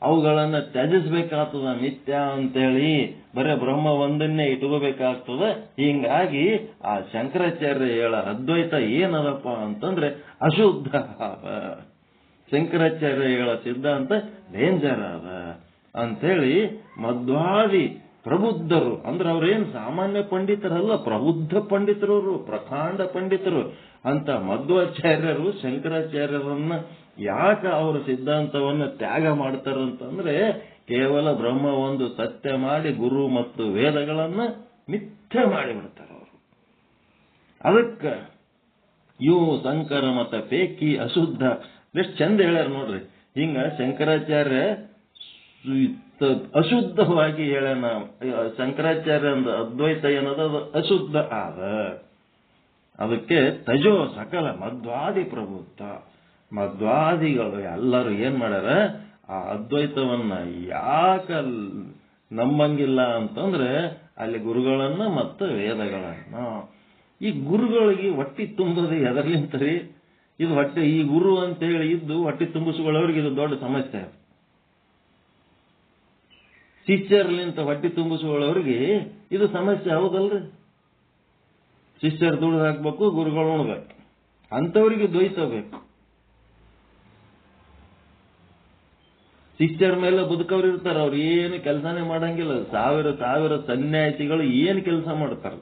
ಅವುಗಳನ್ನ ತ್ಯಜಿಸ್ಬೇಕಾಗ್ತದ ಮಿಥ್ಯ ಅಂತೇಳಿ ಬರೇ ಬ್ರಹ್ಮ ಒಂದನ್ನೇ ಇಟ್ಕೋಬೇಕಾಗ್ತದ. ಹಿಂಗಾಗಿ ಆ ಶಂಕರಾಚಾರ್ಯ ಹೇಳ ಅದ್ವೈತ ಏನದಪ್ಪ ಅಂತಂದ್ರೆ ಅಶುದ್ಧ ಅದ. ಶಂಕರಾಚಾರ್ಯ ಹೇಳ ಸಿದ್ಧಾಂತ ಡೇಂಜರ್ ಅದ ಅಂತೇಳಿ ಮಧ್ವಾದಿ ಪ್ರಬುದ್ಧರು ಅಂದ್ರೆ ಅವ್ರೇನು ಸಾಮಾನ್ಯ ಪಂಡಿತರಲ್ಲ, ಪ್ರಬುದ್ಧ ಪಂಡಿತರವರು, ಪ್ರಕಾಂಡ ಪಂಡಿತರು ಅಂತ ಮಧ್ವಾಚಾರ್ಯರು ಶಂಕರಾಚಾರ್ಯರನ್ನ ಯಾಕೆ ಅವರ ಸಿದ್ಧಾಂತವನ್ನು ತ್ಯಾಗ ಮಾಡ್ತಾರಂತಂದ್ರೆ ಕೇವಲ ಬ್ರಹ್ಮ ಒಂದು ಸತ್ಯ ಮಾಡಿ ಗುರು ಮತ್ತು ವೇದಗಳನ್ನ ಮಿಥ್ಯ ಮಾಡಿಬಿಡ್ತಾರ ಅವರು. ಅದಕ್ಕ ಇವು ಶಂಕರ ಮತ ಪೇಕಿ ಅಶುದ್ಧ ಎಷ್ಟು ಚಂದ ಹೇಳ್ಯಾರ ನೋಡ್ರಿ. ಹಿಂಗ ಶಂಕರಾಚಾರ್ಯ ಅಶುದ್ಧವಾಗಿ ಹೇಳ್ಯಾನ. ಶಂಕರಾಚಾರ್ಯ ಅಂದ ಅದ್ವೈತ ಏನದ ಅದು ಅಶುದ್ಧ ಆದ. ಅದಕ್ಕೆ ತಜೋ ಸಕಲ ಮಧ್ವಾದಿ ಪ್ರಬುದ್ಧ. ಮಧ್ವಾದಿಗಳು ಎಲ್ಲರೂ ಏನ್ ಮಾಡ್ಯಾರ, ಆ ಅದ್ವೈತವನ್ನ ಯಾಕ ನಂಬಂಗಿಲ್ಲ ಅಂತಂದ್ರೆ ಅಲ್ಲಿ ಗುರುಗಳನ್ನ ಮತ್ತು ವೇದಗಳನ್ನ. ಈ ಗುರುಗಳಿಗೆ ಹೊಟ್ಟಿ ತುಂಬೋದು ಎದರ್ಲಿಂತರಿ, ಇದು ಹೊಟ್ಟೆ ಈ ಗುರು ಅಂತ ಹೇಳಿ ಇದ್ದು ಹೊಟ್ಟಿ ತುಂಬಿಸ್ಕೊಳ್ಳೋರಿಗೆ ಇದು ದೊಡ್ಡ ಸಮಸ್ಯೆ. ಶಿಷ್ಯರ್ಲಿಂತ ಹೊಟ್ಟಿ ತುಂಬಿಸ್ಕೊಳ್ಳೋರಿಗೆ ಇದು ಸಮಸ್ಯೆ ಹೌದಲ್ರಿ. ಶಿಷ್ಯರು ದುಡ್ಡು ಹಾಕ್ಬೇಕು, ಗುರುಗಳು ಉಣ್ಬೇಕು, ಅಂತವ್ರಿಗೆ ದ್ವೈತ ಬೇಕು. ಶಿಷ್ಯರ ಮೇಲೆ ಬದುಕವ್ರು ಇರ್ತಾರ, ಅವ್ರು ಏನು ಕೆಲಸನೇ ಮಾಡಂಗಿಲ್ಲ. ಸಾವಿರ ಸನ್ಯಾಸಿಗಳು ಏನು ಕೆಲಸ ಮಾಡ್ತಾರ?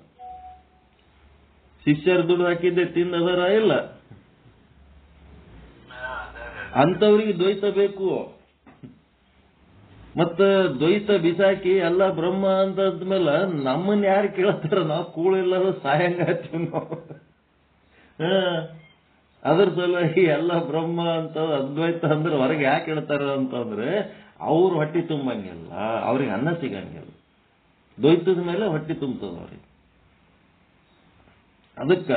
ಶಿಷ್ಯರು ದುಡ್ಡು ಹಾಕಿದ್ದೆ ತಿಂದದರ ಇಲ್ಲ. ಅಂತವ್ರಿಗೆ ದ್ವೈತ ಬೇಕು. ಮತ್ತ ದ್ವೈತ ಬಿಸಾಕಿ ಎಲ್ಲ ಬ್ರಹ್ಮ ಅಂತಂದ್ಮೇಲೆ ನಮ್ಮನ್ನ ಯಾರು ಕೇಳ್ತಾರ? ನಾವು ಕೂಳಿಲ್ಲದ ಸಾಯಂಗಾತೀವಿ ನಾವು. ಅದ್ರ ಸಲುವಾಗಿ ಎಲ್ಲ ಬ್ರಹ್ಮ ಅಂತ ಅದ್ವೈತ ಅಂದ್ರೆ ಹೊರಗೆ ಯಾಕೆ ಹೇಳ್ತಾರ ಅಂತಂದ್ರೆ ಅವ್ರು ಹೊಟ್ಟಿ ತುಂಬಂಗಿಲ್ಲ, ಅವ್ರಿಗೆ ಅನ್ನ ಸಿಗಂಗಿಲ್ಲ. ದ್ವೈತದ ಮೇಲೆ ಹೊಟ್ಟಿ ತುಂಬತದ ಅವ್ರಿಗೆ. ಅದಕ್ಕ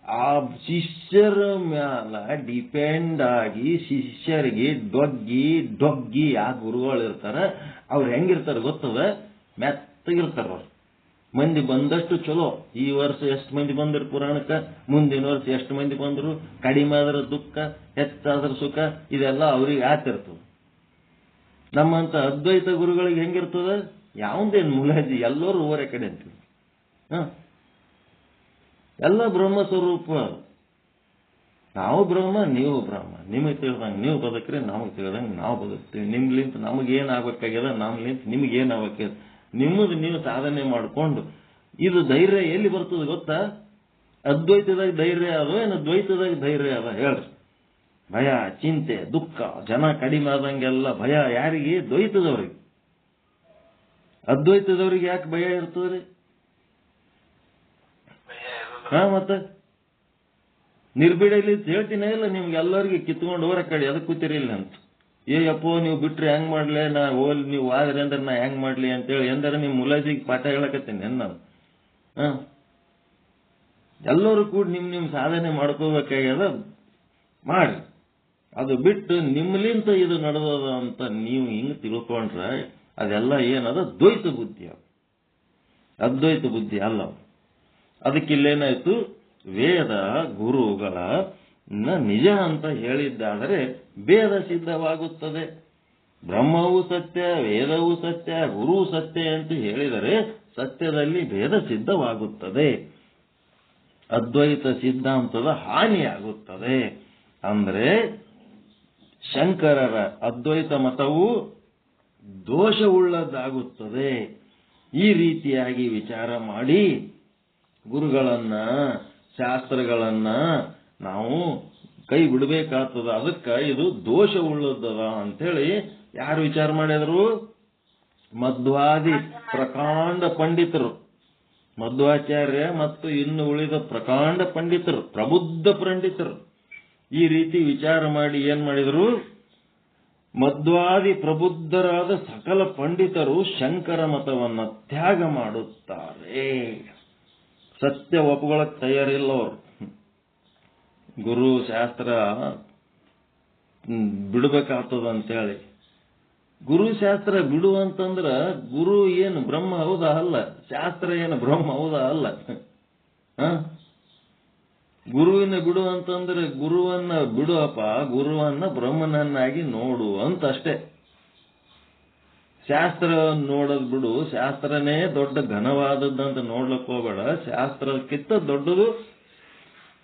ಆ ಶಿಷ್ಯರ ಮ್ಯಾಲ ಡಿಪೆಂಡ್ ಆಗಿ ಶಿಷ್ಯರಿಗೆ ಡೊಗ್ಗಿ ಆ ಗುರುಗಳು ಇರ್ತಾರ. ಅವ್ರು ಹೆಂಗಿರ್ತಾರ ಗೊತ್ತದ? ಮೆತ್ತಗಿರ್ತಾರ ಅವ್ರು. ಮಂದಿ ಬಂದಷ್ಟು ಚಲೋ. ಈ ವರ್ಷ ಎಷ್ಟು ಮಂದಿ ಬಂದ್ರು ಪುರಾಣಕ್ಕ, ಮುಂದಿನ ವರ್ಷ ಎಷ್ಟು ಮಂದಿ ಬಂದ್ರು, ಕಡಿಮೆ ಆದ್ರ ದುಃಖ, ಹೆಚ್ಚಾದ್ರ ಸುಖ, ಇದೆಲ್ಲ ಅವ್ರಿಗೆ ಆತಿರ್ತದ. ನಮ್ಮಂತ ಅದ್ವೈತ ಗುರುಗಳಿಗೆ ಹೆಂಗಿರ್ತದ? ಯಾವಂದೇನು ಮುಲಾಜಿ, ಎಲ್ಲರೂ ಓರೆ ಕಡೆ ಅಂತೀವಿ. ಎಲ್ಲ ಬ್ರಹ್ಮ ಸ್ವರೂಪ. ನಾವು ಬ್ರಹ್ಮ, ನೀವು ಬ್ರಹ್ಮ. ನಿಮಗೆ ತಿಳಿದಂಗೆ ನೀವು ಬದುಕ್ರಿ, ನಮಗೆ ತಿಳಿದಂಗೆ ನಾವು ಬದುಕ್ತೀವಿ. ನಿಮ್ಲಿಂತ ನಮಗೇನಾಗಬೇಕಾಗ್ಯದ, ನಮ್ಲಿಂತ ನಿಮ್ಗೇನಾಗಬೇಕಾಗ್ಯದ. ನಿಮ್ಮದು ನೀವು ಸಾಧನೆ ಮಾಡಿಕೊಂಡು ಇದು ಧೈರ್ಯ ಎಲ್ಲಿ ಬರ್ತದೆ ಗೊತ್ತಾ? ಅದ್ವೈತದಾಗ ಧೈರ್ಯ ಅದ ಏನು ದ್ವೈತದಾಗ ಧೈರ್ಯ ಅದ ಹೇಳ್ರಿ? ಭಯ, ಚಿಂತೆ, ದುಃಖ, ಜನ ಕಡಿಮೆ ಆದಂಗೆಲ್ಲ ಭಯ ಯಾರಿಗೆ? ದ್ವೈತದವ್ರಿಗೆ. ಅದ್ವೈತದವ್ರಿಗೆ ಯಾಕೆ ಭಯ ಇರ್ತದ್ರಿ? ಮತ್ತೆ ನಿರ್ಬಿಡಲಿ ಹೇಳ್ತೀನಿ ಇಲ್ಲ ನಿಮ್ಗೆಲ್ಲರಿಗೆ ಕಿತ್ಕೊಂಡು ಹೋರ ಕಡೆ ಅದಕ್ಕೆ ಕೂತಿರಿಲ್ಲ ಅಂತ. ಅಪ್ಪೋ ನೀವು ಬಿಟ್ರೆ ಹೆಂಗ್ ಮಾಡ್ಲಿ, ನಾ ಹೋಲ್ ನೀವು ಆದ್ರೆ ಅಂದ್ರೆ ನಾ ಹೆಂಗ್ ಮಾಡ್ಲಿ ಅಂತೇಳಿ ಎಂದ್ರೆ ನಿಮ್ ಮುಲಾಜಿಗೆ ಪಾಠ ಹೇಳಕತ್ತೀನಿ ನಾನು. ಎಲ್ಲರೂ ಕೂಡ ನಿಮ್ ಸಾಧನೆ ಮಾಡ್ಕೋಬೇಕಾಗ್ಯದ, ಮಾಡಿ. ಅದು ಬಿಟ್ಟು ನಿಮ್ಲಿಂತ ಇದು ನಡೆದದ ಅಂತ ನೀವು ಹಿಂಗ್ ತಿಳ್ಕೊಂಡ್ರೆ ಅದೆಲ್ಲ ಏನದ? ದ್ವೈತ ಬುದ್ಧಿ. ಅದ್ವೈತ ಬುದ್ಧಿ ಅಲ್ಲ. ಅದಕ್ಕಿಲ್ಲೇನಾಯ್ತು? ವೇದ ಗುರುಗಳ ನಿಜ ಅಂತ ಹೇಳಿದ್ದಾದರೆ ಭೇದ ಸಿದ್ಧವಾಗುತ್ತದೆ. ಬ್ರಹ್ಮವೂ ಸತ್ಯ, ವೇದವೂ ಸತ್ಯ, ಗುರು ಸತ್ಯ ಅಂತ ಹೇಳಿದರೆ ಸತ್ಯದಲ್ಲಿ ಭೇದ ಸಿದ್ಧವಾಗುತ್ತದೆ. ಅದ್ವೈತ ಸಿದ್ಧಾಂತದ ಹಾನಿಯಾಗುತ್ತದೆ. ಅಂದ್ರೆ ಶಂಕರರ ಅದ್ವೈತ ಮತವು ದೋಷವುಳ್ಳದ್ದಾಗುತ್ತದೆ. ಈ ರೀತಿಯಾಗಿ ವಿಚಾರ ಮಾಡಿ ಗುರುಗಳನ್ನ, ಶಾಸ್ತ್ರಗಳನ್ನ ನಾವು ಕೈ ಬಿಡಬೇಕಾಗ್ತದ. ಅದಕ್ಕೆ ಇದು ದೋಷವುಳ್ಳದ್ದದ ಅಂತೇಳಿ ಯಾರು ವಿಚಾರ ಮಾಡಿದ್ರು? ಮಧ್ವಾದಿ ಪ್ರಕಾಂಡ ಪಂಡಿತರು, ಮಧ್ವಾಚಾರ್ಯ ಮತ್ತು ಇನ್ನು ಉಳಿದ ಪ್ರಕಾಂಡ ಪಂಡಿತರು, ಪ್ರಬುದ್ಧ ಪಂಡಿತರು ಈ ರೀತಿ ವಿಚಾರ ಮಾಡಿ ಏನ್ ಮಾಡಿದ್ರು? ಮಧ್ವಾದಿ ಪ್ರಬುದ್ಧರಾದ ಸಕಲ ಪಂಡಿತರು ಶಂಕರ ಮತವನ್ನ ತ್ಯಾಗ ಮಾಡುತ್ತಾರೆ. ಸತ್ಯ ಒಪ್ಪುಗಳಕ್ಕೆ ತಯಾರಿಲ್ಲ ಅವರು. ಗುರು ಶಾಸ್ತ್ರ ಬಿಡಬೇಕಾಗ್ತದಂತೇಳಿ. ಗುರು ಶಾಸ್ತ್ರ ಬಿಡು ಅಂತಂದ್ರ ಗುರು ಏನು ಬ್ರಹ್ಮ ಹೌದಾ? ಅಲ್ಲ. ಶಾಸ್ತ್ರ ಏನು ಬ್ರಹ್ಮ ಹೌದಾ? ಅಲ್ಲ. ಗುರುವಿನ ಬಿಡು ಅಂತಂದ್ರೆ ಗುರುವನ್ನ ಬಿಡುವಪ್ಪ, ಗುರುವನ್ನ ಬ್ರಹ್ಮನನ್ನಾಗಿ ನೋಡು ಅಂತ ಅಷ್ಟೇ. ಶಾಸ್ತ್ರ ನೋಡೋದ್ ಬಿಡು, ಶಾಸ್ತ್ರನೇ ದೊಡ್ಡ ಘನವಾದದ್ದಂತ ನೋಡ್ಲಕ್ ಹೋಗಬೇಡ. ಶಾಸ್ತ್ರಕ್ಕಿಂತ ದೊಡ್ಡದು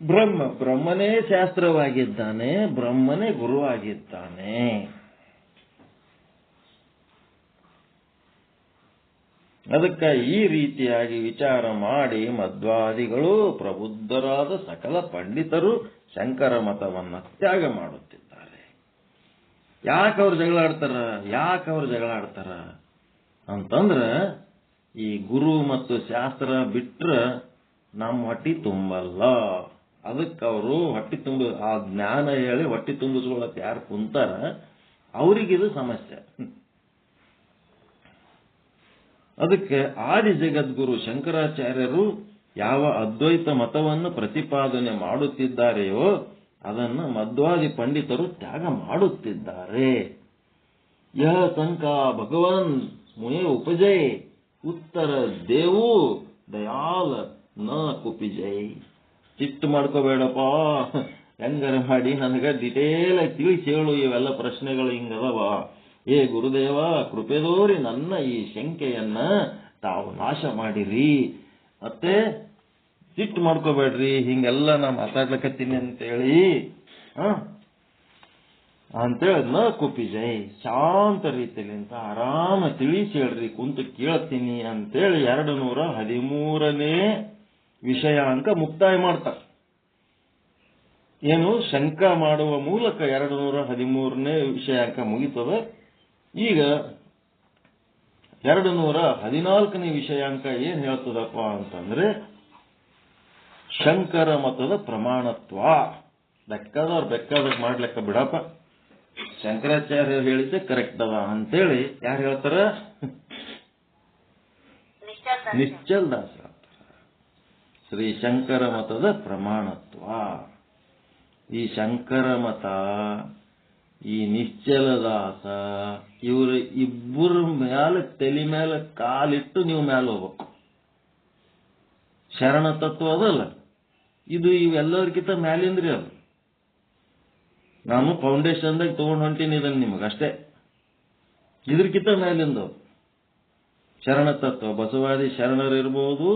ಬ್ರಹ್ಮ. ಬ್ರಹ್ಮನೇ ಶಾಸ್ತ್ರವಾಗಿದ್ದಾನೆ, ಬ್ರಹ್ಮನೇ ಗುರುವಾಗಿದ್ದಾನೆ. ಅದಕ್ಕೆ ಈ ರೀತಿಯಾಗಿ ವಿಚಾರ ಮಾಡಿ ಮಧ್ವಾದಿಗಳು ಪ್ರಬುದ್ಧರಾದ ಸಕಲ ಪಂಡಿತರು ಶಂಕರ ಮತವನ್ನ ತ್ಯಾಗ ಮಾಡುತ್ತಿದ್ದಾರೆ. ಯಾಕೆ ಅವ್ರು ಜಗಳಾಡ್ತಾರ ಅಂತಂದ್ರ ಈ ಗುರು ಮತ್ತು ಶಾಸ್ತ್ರ ಬಿಟ್ರ ನಮ್ಮ ಹೊಟ್ಟಿ ತುಂಬಲ್ಲ. ಅದಕ್ಕೆ ಅವರು ಹೊಟ್ಟಿ ಆ ಜ್ಞಾನ ಹೇಳಿ ಹೊಟ್ಟಿ ತುಂಬಿಸ್ಕೊಳಕ್ ಯಾರು ಕುಂತಾರ ಅವ್ರಿಗಿದು ಸಮಸ್ಯೆ. ಅದಕ್ಕೆ ಆದಿ ಜಗದ್ಗುರು ಶಂಕರಾಚಾರ್ಯರು ಯಾವ ಅದ್ವೈತ ಮತವನ್ನು ಪ್ರತಿಪಾದನೆ ಮಾಡುತ್ತಿದ್ದಾರೆಯೋ ಅದನ್ನು ಮಧ್ವಾದಿ ಪಂಡಿತರು ತ್ಯಾಗ ಮಾಡುತ್ತಿದ್ದಾರೆ. ಯಹ ಸಂಕಾ ಭಗವಾನ್ ಮುಯೇ ಉಪಜಯ ಉತ್ತರ ದೇವು ದಯಾಲ ನ ಕುಪಿಜೈ. ಚಿಟ್ಟು ಮಾಡ್ಕೋಬೇಡಪ್ಪ, ಹೆಂಗಾರ ಮಾಡಿ ನನಗ ಡಿಟೇಲ್ ಆಗಿ ತಿಳಿಸಿ ಹೇಳು, ಇವೆಲ್ಲ ಪ್ರಶ್ನೆಗಳು ಹಿಂಗದವ. ಏ ಗುರುದೇವ ಕೃಪೆದೋರಿ ನನ್ನ ಈ ಶಂಕೆಯನ್ನ ತಾವು ನಾಶ ಮಾಡಿರಿ, ಮತ್ತೆ ಸಿಟ್ಟು ಮಾಡ್ಕೋಬೇಡ್ರಿ, ಹಿಂಗೆಲ್ಲ ನಾ ಮಾತಾಡ್ಲಕತ್ತೀನಿ ಅಂತೇಳಿ ಅಂತೇಳಿ ನ ಕುಪಿಜೈ, ಶಾಂತ ರೀತಿಯಲ್ಲಿ ಅಂತ ಆರಾಮ ತಿಳಿಸಿ ಹೇಳ್ರಿ, ಕುಂತು ಕೇಳ್ತೀನಿ ಅಂತೇಳಿ 213ನೇ ವಿಷಯಾಂಕ ಮುಕ್ತಾಯ ಮಾಡ್ತಾರೆ. ಏನು ಶಂಕ ಮಾಡುವ ಮೂಲಕ 213ನೇ ವಿಷಯಾಂಕ ಮುಗಿತದ. ಈಗ 214ನೇ ವಿಷಯಾಂಕ ಏನ್ ಹೇಳ್ತದಪ್ಪ ಅಂತಂದ್ರೆ ಶಂಕರ ಮತದ ಪ್ರಮಾಣತ್ವ. ಬೇಕಾದವ್ರು ಮಾಡ್ಲಿಕ್ಕ ಬಿಡಪ್ಪ, ಶಂಕರಾಚಾರ್ಯ ಹೇಳಿದ್ದೆ ಕರೆಕ್ಟ್ ಅದ ಅಂತೇಳಿ ಯಾರು ಹೇಳ್ತಾರ? ನಿಶ್ಚಲ್ ದಾಸ ಹೇಳ್ತಾರ. ಶ್ರೀ ಶಂಕರ ಮತದ ಪ್ರಮಾಣತ್ವ. ಈ ಶಂಕರ ಮತ, ಈ ನಿಶ್ಚಲ ದಾಸ, ಇವರು ಇಬ್ಬರ ಮೇಲೆ ತಲೆ ಮೇಲೆ ಕಾಲಿಟ್ಟು ನೀವು ಮೇಲೆ ಹೋಗ್ಬೇಕು. ಶರಣ ತತ್ವ ಅದಲ್ಲ ಇದು, ಇವೆಲ್ಲರಿಗಿಂತ ಮ್ಯಾಲಿಂದ್ರಿ ಅದು. ನಾನು ಫೌಂಡೇಶನ್ದಾಗ ತಗೊಂಡು ಹೊಂಟೀನಿ ಇದನ್ನು ನಿಮಗಷ್ಟೇ. ಇದ್ರಕ್ಕಿಂತ ಮ್ಯಾಲಿಂದ ಶರಣ ತತ್ವ. ಬಸವಾದಿ ಶರಣರಿರ್ಬೋದು,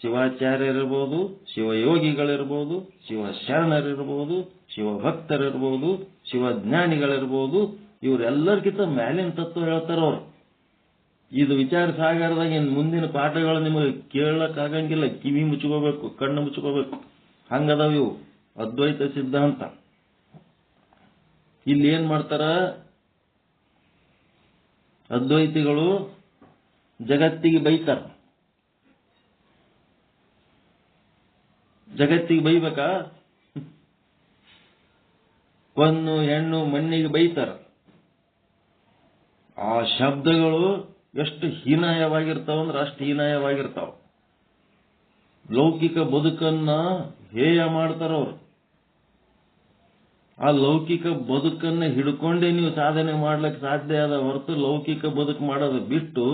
ಶಿವಾಚಾರ್ಯರಿರ್ಬೋದು, ಶಿವಯೋಗಿಗಳಿರ್ಬೋದು, ಶಿವ ಶರಣರಿರ್ಬೋದು, ಶಿವಭಕ್ತರಿರ್ಬೋದು, ಶಿವಜ್ಞಾನಿಗಳಿರ್ಬೋದು, ಇವರೆಲ್ಲರಿಗಿಂತ ಮ್ಯಾಲಿನ ತತ್ವ ಹೇಳ್ತಾರವ್ರು. ಇದು ವಿಚಾರ ಸಾಗರದಾಗ ಇನ್ ಮುಂದಿನ ಪಾಠಗಳು ನಿಮಗೆ ಕೇಳಕ್ ಆಗಂಗಿಲ್ಲ. ಕಿವಿ ಮುಚ್ಕೋಬೇಕು, ಕಣ್ಣು ಮುಚ್ಕೋಬೇಕು, ಹಂಗದಾವ ಇವು ಅದ್ವೈತ ಸಿದ್ಧಾಂತ. ಇಲ್ಲಿ ಏನ್ ಮಾಡ್ತಾರ ಅದ್ವೈತಿಗಳು? ಜಗತ್ತಿಗೆ ಬೈತಾರ. ಜಗತ್ತಿಗೆ ಬೈಬೇಕಾ? ಹೊನ್ನು ಹೆಣ್ಣು ಮಣ್ಣಿಗೆ ಬೈತಾರ. ಆ ಶಬ್ದಗಳು ಎಷ್ಟು ಹೀನಾಯವಾಗಿರ್ತಾವಂದ್ರೆ ಅಷ್ಟು ಹೀನಾಯವಾಗಿರ್ತಾವ. ಲೌಕಿಕ ಬದುಕನ್ನ ಹೇಯ ಮಾಡ್ತಾರವ್ರು. ಆ ಲೌಕಿಕ ಬದುಕನ್ನ ಹಿಡ್ಕೊಂಡೇ ನೀವು ಸಾಧನೆ ಮಾಡ್ಲಿಕ್ಕೆ ಸಾಧ್ಯ ಆದ ಹೊರತು ಲೌಕಿಕ ಬದುಕು ಮಾಡೋದು ಬಿಟ್ಟು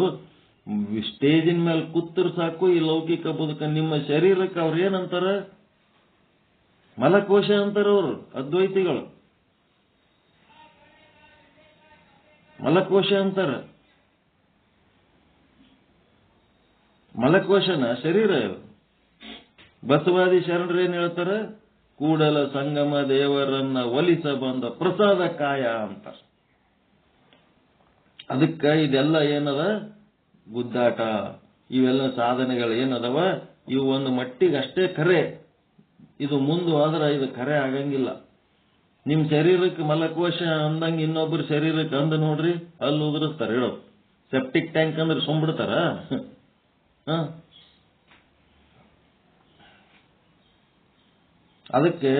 ಸ್ಟೇಜಿನ ಮೇಲೆ ಕೂತರು ಸಾಕು. ಈ ಲೌಕಿಕ ಬದುಕ ನಿಮ್ಮ ಶರೀರಕ್ಕೆ ಅವ್ರು ಏನಂತಾರ? ಮಲಕೋಶ ಅಂತಾರ ಅವರು ಅದ್ವೈತಿಗಳು. ಮಲಕೋಶ ಅಂತಾರ. ಮಲಕೋಶನ ಶರೀರ ಇದು. ಬಸವಾದಿ ಶರಣರು ಏನ್ ಹೇಳ್ತಾರ? ಕೂಡಲ ಸಂಗಮ ದೇವರನ್ನ ಒಲಿಸ ಬಂದ ಪ್ರಸಾದ ಕಾಯ ಅಂತ. ಅದಕ್ಕ ಇದೆಲ್ಲ ಏನದ? ಗುದ್ದಾಟ. ಇವೆಲ್ಲ ಸಾಧನೆಗಳು ಏನದವ ಇವು ಒಂದು ಮಟ್ಟಿಗೆ ಅಷ್ಟೇ ಖರೆ. ಇದು ಮುಂದುವಾದ್ರೆ ಇದು ಖರೆ ಆಗಂಗಿಲ್ಲ. ನಿಮ್ ಶರೀರಕ್ಕೆ ಮಲಕೋಶ ಅಂದಂಗೆ ಇನ್ನೊಬ್ಬರ ಶರೀರಕ್ಕೆ ಅಂದ ನೋಡ್ರಿ, ಅಲ್ಲಿ ಉದುರಿಸ್ತಾರ. ಹೇಳೋ ಸೆಪ್ಟಿಕ್ ಟ್ಯಾಂಕ್ ಅಂದ್ರೆ ಸುಂಬಿಡ್ತಾರ. ಅದಕ್ಕೆ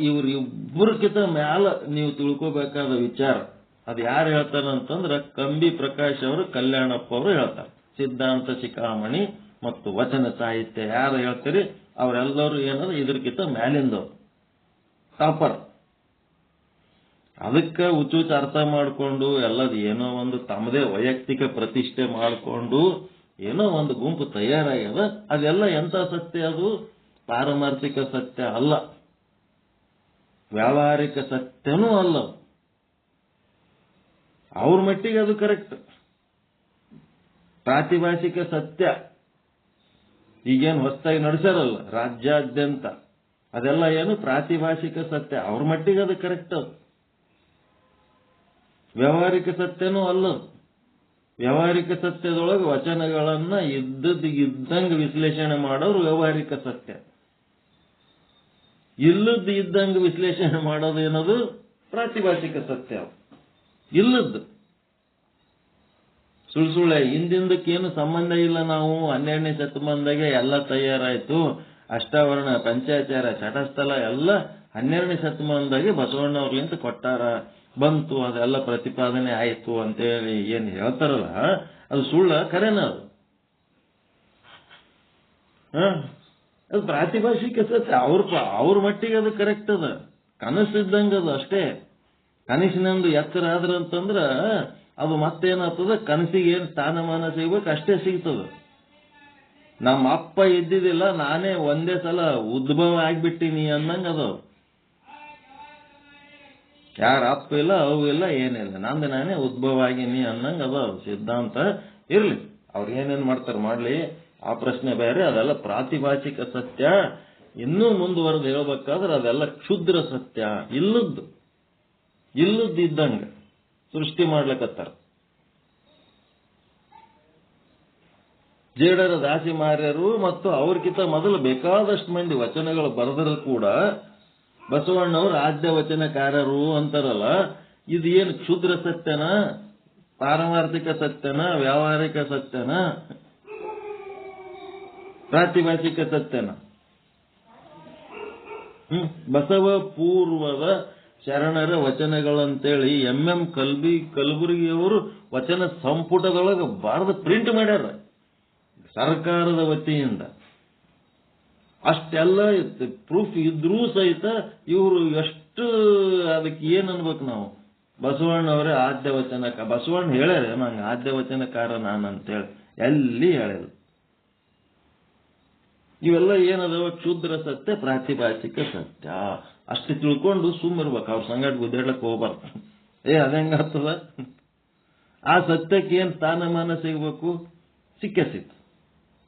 ಇವ್ರಿಬ್ಬರಕ್ಕಿಂತ ಮ್ಯಾಲ ನೀವು ತಿಳ್ಕೋಬೇಕಾದ ವಿಚಾರ ಅದು ಯಾರು ಹೇಳ್ತಾರಂತಂದ್ರ ಕಂಬಿ ಪ್ರಕಾಶ್ ಅವರು, ಕಲ್ಯಾಣಪ್ಪ ಅವರು ಹೇಳ್ತಾರೆ. ಸಿದ್ಧಾಂತ ಶಿಖಾಮಣಿ ಮತ್ತು ವಚನ ಸಾಹಿತ್ಯ ಯಾರು ಹೇಳ್ತೀರಿ ಅವರೆಲ್ಲರೂ ಏನದ ಇದಕ್ಕಿಂತ ಮ್ಯಾಲಿಂದವ್ರು, ಟಾಪರ್. ಅದಕ್ಕೆ ಹುಚ್ಚುಚ್ಚು ಅರ್ಥ ಮಾಡಿಕೊಂಡು ಎಲ್ಲದ ಏನೋ ಒಂದು ತಮ್ಮದೇ ವೈಯಕ್ತಿಕ ಪ್ರತಿಷ್ಠೆ ಮಾಡಿಕೊಂಡು ಏನೋ ಒಂದು ಗುಂಪು ತಯಾರಾಗ್ಯದ. ಅದೆಲ್ಲ ಎಂತ ಸತ್ಯ? ಅದು ಪಾರಮಾರ್ಥಿಕ ಸತ್ಯ ಅಲ್ಲ, ವ್ಯಾವಹಾರಿಕ ಸತ್ಯನೂ ಅಲ್ಲ. ಅವ್ರ ಮಟ್ಟಿಗೆ ಅದು ಕರೆಕ್ಟ್. ಪ್ರಾತಿಭಾಷಿಕ ಸತ್ಯ ಈಗೇನು ಹೊಸದಾಗಿ ನಡೆಸ್ಯಾರಲ್ಲ ರಾಜ್ಯಾದ್ಯಂತ, ಅದೆಲ್ಲ ಏನು ಪ್ರಾತಿಭಾಷಿಕ ಸತ್ಯ. ಅವ್ರ ಮಟ್ಟಿಗೆ ಅದು ಕರೆಕ್ಟ್. ಅದು ವ್ಯಾವಹಾರಿಕ ಸತ್ಯನೂ ಅಲ್ಲ. ವ್ಯಾವಹಾರಿಕ ಸತ್ಯದೊಳಗೆ ವಚನಗಳನ್ನ ಇದ್ದಂಗೆ ವಿಶ್ಲೇಷಣೆ ಮಾಡೋರು ವ್ಯಾವಹಾರಿಕ ಸತ್ಯ. ಇಲ್ಲದ್ದು ಇದ್ದಂಗೆ ವಿಶ್ಲೇಷಣೆ ಮಾಡೋದು ಏನದು? ಪ್ರಾತಿಭಾಷಿಕ ಸತ್ಯ. ಇಲ್ಲದ್ದು ಸುಳ್ಳೆ ಹಿಂದಿಂದಕ್ಕೇನು ಸಂಬಂಧ ಇಲ್ಲ. ನಾವು 12ನೇ ಶತಮಾನದಾಗೆ ಎಲ್ಲ ತಯಾರಾಯ್ತು. ಅಷ್ಟಾವರಣ, ಪಂಚಾಚಾರ, ಚಟಸ್ಥಲ ಎಲ್ಲ 12ನೇ ಶತಮಾನದಾಗೆ ಬಸವಣ್ಣವ್ರಲಿಂತ ಕೊಟ್ಟಾರ, ಬಂತು, ಅದೆಲ್ಲ ಪ್ರತಿಪಾದನೆ ಆಯ್ತು ಅಂತೇಳಿ ಏನ್ ಹೇಳ್ತಾರಲ್ಲ ಅದು ಸುಳ್ಳ? ಖರೇನ? ಅದು ಪ್ರಾತಿಭಾಷಿಕ ಸತ್ಯ. ಅವ್ರ ಮಟ್ಟಿಗೆ ಅದು ಕರೆಕ್ಟ್ ಅದ. ಕನಸಿದ್ದಂಗ ಅದು ಅಷ್ಟೇ. ಕನಸಿನೊಂದು ಎತ್ತರ ಆದ್ರ ಅಂತಂದ್ರ ಅದು ಮತ್ತೇನಾಗ್ತದ? ಕನಸಿಗೆ ಏನ್ ಸ್ಥಾನಮಾನ ಸಿಗ್ಬೇಕು ಅಷ್ಟೇ ಸಿಗ್ತದ. ನಮ್ಮ ಅಪ್ಪ ಇದ್ದಿದ್ದಿಲ್ಲ, ನಾನೇ ಒಂದೇ ಸಲ ಉದ್ಭವ ಆಗ್ಬಿಟ್ಟಿನಿ ಅನ್ನಂಗ ಅದು. ಯಾರ ಅಪ್ಪ ಇಲ್ಲ, ಅವು ಇಲ್ಲ, ಏನಿಲ್ಲ, ನಂದು ನಾನೇ ಉದ್ಭವ ಆಗಿನಿ ಅನ್ನಂಗ ಅದ ಸಿದ್ಧಾಂತ. ಇರ್ಲಿ, ಅವ್ರು ಏನೇನ್ ಮಾಡ್ತಾರ ಮಾಡ್ಲಿ, ಆ ಪ್ರಶ್ನೆ ಬೇರೆ. ಅದೆಲ್ಲ ಪ್ರಾತಿಭಾಷಿಕ ಸತ್ಯ. ಇನ್ನೂ ಮುಂದುವರೆದು ಹೇಳ್ಬೇಕಾದ್ರೆ ಅದೆಲ್ಲ ಕ್ಷುದ್ರ ಸತ್ಯ. ಇಲ್ಲದ್ದು ಇದ್ದಂಗ ಸೃಷ್ಟಿ ಮಾಡ್ಲಿಕ್ಕತ್ತಾರ. ಜೇಡರ ದಾಸಿಮಾರ್ಯರು ಮತ್ತು ಅವ್ರಕ್ಕಿಂತ ಮೊದಲು ಬೇಕಾದಷ್ಟು ಮಂದಿ ವಚನಗಳು ಬರೆದರೂ ಕೂಡ ಬಸವಣ್ಣವರು ಆದ್ಯ ವಚನಕಾರರು ಅಂತಾರಲ್ಲ. ಇದು ಏನು ಕ್ಷುದ್ರ ಸತ್ಯನ? ಪಾರಮಾರ್ಥಿಕ ಸತ್ಯನ? ವ್ಯಾವಹಾರಿಕ ಸತ್ಯನ? ಪ್ರಾತಿಭಾಷಿಕ ಸತ್ಯನ? ಬಸವ ಪೂರ್ವದ ಶರಣರ ವಚನಗಳಂತೇಳಿ MM ಕಲಬುರ್ಗಿಯವರು ವಚನ ಸಂಪುಟದೊಳಗೆ ಬಾರದು ಪ್ರಿಂಟ್ ಮಾಡ್ಯಾರ ಸರ್ಕಾರದ ವತಿಯಿಂದ. ಅಷ್ಟೆಲ್ಲ ಪ್ರೂಫ್ ಇದ್ರೂ ಸಹಿತ ಇವರು ಎಷ್ಟು ಅದಕ್ಕೆ ಏನ್ ಅನ್ಬೇಕು ನಾವು? ಬಸವಣ್ಣವರೇ ಆದ್ಯ ವಚನಕ. ಬಸವಣ್ಣ ಹೇಳ್ಯಾರ ನಂಗೆ ಆದ್ಯ ವಚನಕಾರ ನಾನಂತೇಳಿ? ಎಲ್ಲಿ ಹೇಳಿದ್ರು? ಇವೆಲ್ಲ ಏನದವ? ಕ್ಷುದ್ರ ಸತ್ಯ, ಪ್ರಾತಿಭಾಷಿಕ ಸತ್ಯ. ಅಷ್ಟು ತಿಳ್ಕೊಂಡು ಸುಮ್ಮಿರ್ಬೇಕು. ಅವ್ರ ಸಂಗಡ ಗುದ್ದಾಡ್ಲಕ್ಕೆ ಹೋಗ್ಬಾರ್ದು. ಅದಂಗಾಗ್ತದ? ಆ ಸತ್ಯಕ್ಕೆ ಏನ್ ಸ್ಥಾನಮಾನ ಸಿಗ್ಬೇಕು? ಸಿಕ್ಕೇ ಸಿಕ್ತು.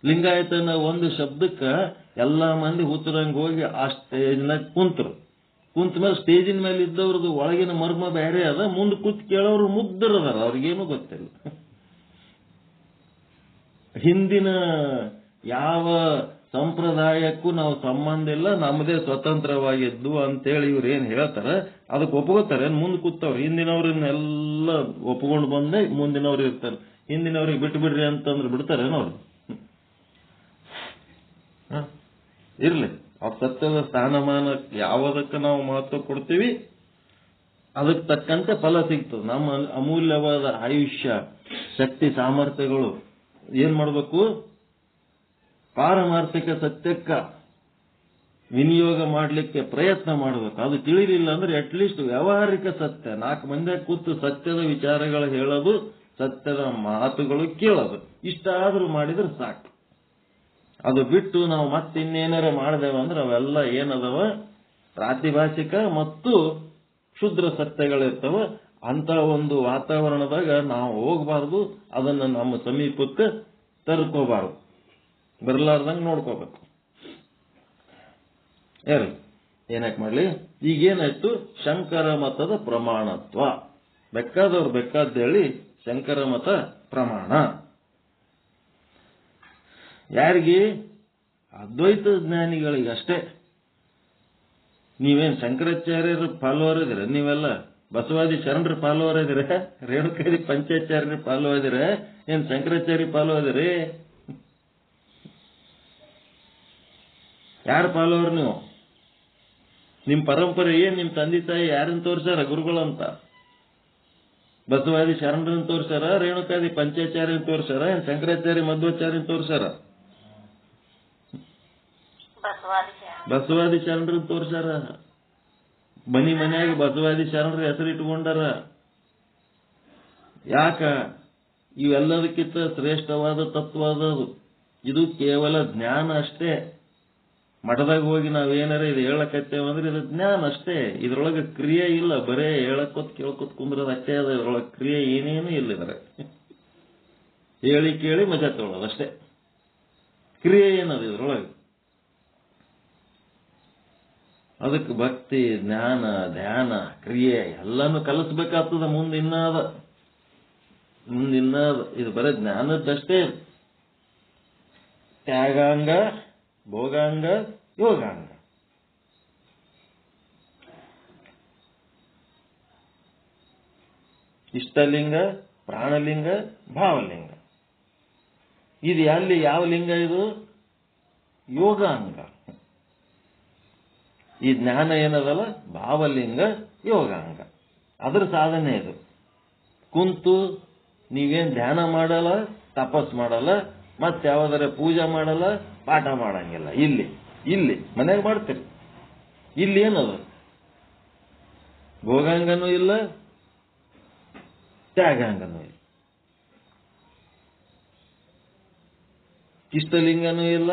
ಲಿಂಗಾಯತನ ಒಂದು ಶಬ್ದಕ್ಕ ಎಲ್ಲಾ ಮಂದಿ ಹುತ್ತರಂಗ್ ಹೋಗಿ ಆ ಸ್ಟೇಜ್ನಾಗ ಕುಂತ ಮೇಲೆ ಸ್ಟೇಜಿನ ಮೇಲೆ ಇದ್ದವ್ರದ್ದು ಒಳಗಿನ ಮರ್ಮ ಬೇರೆ ಅದ, ಮುಂದೆ ಕೂತ್ ಕೇಳೋರು ಮುಗ್ಧರದಾರ, ಅವ್ರಿಗೇನು ಗೊತ್ತಿಲ್ಲ. ಹಿಂದಿನ ಯಾವ ಸಂಪ್ರದಾಯಕ್ಕೂ ನಾವು ಸಂಬಂಧ ಇಲ್ಲ, ನಮ್ಮದೇ ಸ್ವತಂತ್ರವಾಗಿದ್ದು ಅಂತೇಳಿ ಇವ್ರು ಏನ್ ಹೇಳ್ತಾರ ಅದಕ್ಕೆ ಒಪ್ಕೋತಾರೆ. ಮುಂದೆ ಕೂತವ್ರು ಹಿಂದಿನವ್ರನ್ನೆಲ್ಲ ಒಪ್ಕೊಂಡು ಬಂದೆ ಮುಂದಿನವ್ರು ಇರ್ತಾರೆ. ಹಿಂದಿನವ್ರಿಗೆ ಬಿಟ್ಟು ಬಿಡ್ರಿ ಅಂತಂದ್ರೆ ಬಿಡ್ತಾರೇನವ್ರು? ಇರ್ಲಿ, ಆ ಸತ್ಯದ ಸ್ಥಾನಮಾನ ಯಾವುದಕ್ಕೆ ನಾವು ಮಹತ್ವ ಕೊಡ್ತೀವಿ ಅದಕ್ಕೆ ತಕ್ಕಂತೆ ಫಲ ಸಿಗ್ತದೆ. ನಮ್ಮ ಅಮೂಲ್ಯವಾದ ಆಯುಷ್ಯ, ಶಕ್ತಿ, ಸಾಮರ್ಥ್ಯಗಳು ಏನ್ ಮಾಡಬೇಕು? ಪಾರಮಾರ್ಥಿಕ ಸತ್ಯಕ್ಕ ವಿನಿಯೋಗ ಮಾಡಲಿಕ್ಕೆ ಪ್ರಯತ್ನ ಮಾಡಬೇಕು. ಅದು ತಿಳಿಲಿಲ್ಲ ಅಂದ್ರೆ ಅಟ್ಲೀಸ್ಟ್ ವ್ಯಾವಹಾರಿಕ ಸತ್ಯ, 4 ಮಂದಿ ಕೂತು ಸತ್ಯದ ವಿಚಾರಗಳು ಹೇಳೋದು, ಸತ್ಯದ ಮಾತುಗಳು ಕೇಳೋದು, ಇಷ್ಟಾದ್ರೂ ಮಾಡಿದ್ರೆ ಸಾಕು. ಅದು ಬಿಟ್ಟು ನಾವು ಮತ್ತಿನ್ನೇನಾರ ಮಾಡಿದೆವು ಅಂದ್ರೆ ಅವೆಲ್ಲ ಏನದವ ಪ್ರಾತಿಭಾಷಿಕ ಮತ್ತು ಕ್ಷುದ್ರ ಸತ್ಯಗಳಿರ್ತವ. ಅಂತ ಒಂದು ವಾತಾವರಣದಾಗ ನಾವು ಹೋಗಬಾರ್ದು, ಅದನ್ನ ನಮ್ಮ ಸಮೀಪಕ್ಕೆ ತರ್ಕೋಬಾರ್ದು, ಬರಲಾರ್ದಂಗೆ ನೋಡ್ಕೋಬೇಕು. ಏನಕ್ಕೆ ಮಾಡ್ಲಿ? ಈಗೇನಾಯ್ತು? ಶಂಕರ ಮತದ ಪ್ರಮಾಣತ್ವ. ಬೇಕಾದವ್ರು ಬೇಕಾದ್ದೇಳಿ ಶಂಕರ ಮತ ಪ್ರಮಾಣ. ಯಾರಿಗೆ? ಅದ್ವೈತ ಜ್ಞಾನಿಗಳಿಗಷ್ಟೇ. ನೀವೇನ್ ಶಂಕರಾಚಾರ್ಯರ ಫಾಲೋವರ್ ಇದ್ದೀರ? ನೀವೆಲ್ಲ ಬಸವಾದಿ ಶರಣರ ಫಾಲೋವರ್ ಇದ್ದೀರ? ರೇಣುಕಾದಿ ಪಂಚಾಚಾರ್ಯರ ಫಾಲೋ ಇದ್ದೀರ? ಏನ್ ಶಂಕರಾಚಾರ್ಯ ಫಾಲೋ ಇದ್ದೀರಿ? ಯಾರು ಫಾಲೋವರ್ ನೀವು? ನಿಮ್ ಪರಂಪರೆ ಏನ್? ನಿಮ್ ತಂದೆ ತಾಯಿ ಯಾರನ್ನ ತೋರ್ಸಾರ ಗುರುಗಳಂತ? ಬಸವಾದಿ ಶರಣರನ್ನ ತೋರ್ಸಾರ? ರೇಣುಕಾದಿ ಪಂಚಾಚಾರ್ಯನ ತೋರ್ಸಾರ? ಏನ್ ಶಂಕರಾಚಾರ್ಯ ಮಧ್ವಾಚಾರ್ಯನ ತೋರ್ಸಾರ? ಬಸವಾದಿ ಶರಣರನ್ನ ತೋರ್ಸಾರ. ಮನ್ಯಾಗ ಬಸವಾದಿ ಶರಣರ ಹೆಸರಿಟ್ಕೊಂಡಾರ. ಯಾಕ? ಇವೆಲ್ಲದಕ್ಕಿಂತ ಶ್ರೇಷ್ಠವಾದ ತತ್ವ ಅದದು. ಇದು ಕೇವಲ ಜ್ಞಾನ ಅಷ್ಟೇ. ಮಠದಾಗ ಹೋಗಿ ನಾವೇನಾರ ಇದು ಹೇಳಕತ್ತೇವಂದ್ರೆ ಇದು ಜ್ಞಾನ ಅಷ್ಟೇ. ಇದ್ರೊಳಗೆ ಕ್ರಿಯೆ ಇಲ್ಲ, ಬರೇ ಹೇಳಕೋತ್ ಕೇಳ್ಕೊತ್ ಕುಂದ್ರದ ಅಷ್ಟೇ ಅದ. ಇದ್ರೊಳಗೆ ಕ್ರಿಯೆ ಏನೇನು ಇಲ್ಲ. ಇದ್ರೆ ಹೇಳಿ ಕೇಳಿ ಮಜಾ ತಗೊಳ್ಳೋದು ಅಷ್ಟೇ. ಕ್ರಿಯೆ ಏನದು ಇದ್ರೊಳಗೆ? ಅದಕ್ಕೆ ಭಕ್ತಿ, ಜ್ಞಾನ, ಧ್ಯಾನ, ಕ್ರಿಯೆ ಎಲ್ಲಾನು ಕಲಿಸ್ಬೇಕಾಗ್ತದ. ಮುಂದಿನ್ನಾದ ಇದು ಬರೀ ಜ್ಞಾನದಷ್ಟೇ. ತ್ಯಾಗಾಂಗ, ಭೋಗಾಂಗ, ಯೋಗಾಂಗ. ಇಷ್ಟಲಿಂಗ, ಪ್ರಾಣಲಿಂಗ, ಭಾವಲಿಂಗ. ಇದು ಅಲ್ಲಿ ಯಾವ ಲಿಂಗ? ಇದು ಯೋಗಾಂಗ. ಈ ಜ್ಞಾನ ಏನದಲ್ಲ ಭಾವಲಿಂಗ, ಯೋಗಾಂಗ. ಅದ್ರ ಸಾಧನೆ ಇದು. ಕುಂತು ನೀವೇನ್ ಧ್ಯಾನ ಮಾಡಲ್ಲ, ತಪಸ್ ಮಾಡಲ್ಲ, ಮತ್ತೆ ಯಾವ್ದಾರ ಪೂಜೆ ಮಾಡಲ್ಲ, ಪಾಠ ಮಾಡಂಗಿಲ್ಲ. ಇಲ್ಲಿ ಮನೆಯಾಗ ಮಾಡ್ತೀರಿ. ಇಲ್ಲಿ ಏನದು? ಭೋಗಾಂಗನೂ ಇಲ್ಲ, ತ್ಯಾಗಾಂಗನೂ ಇಲ್ಲ, ಇಷ್ಟಲಿಂಗನೂ ಇಲ್ಲ,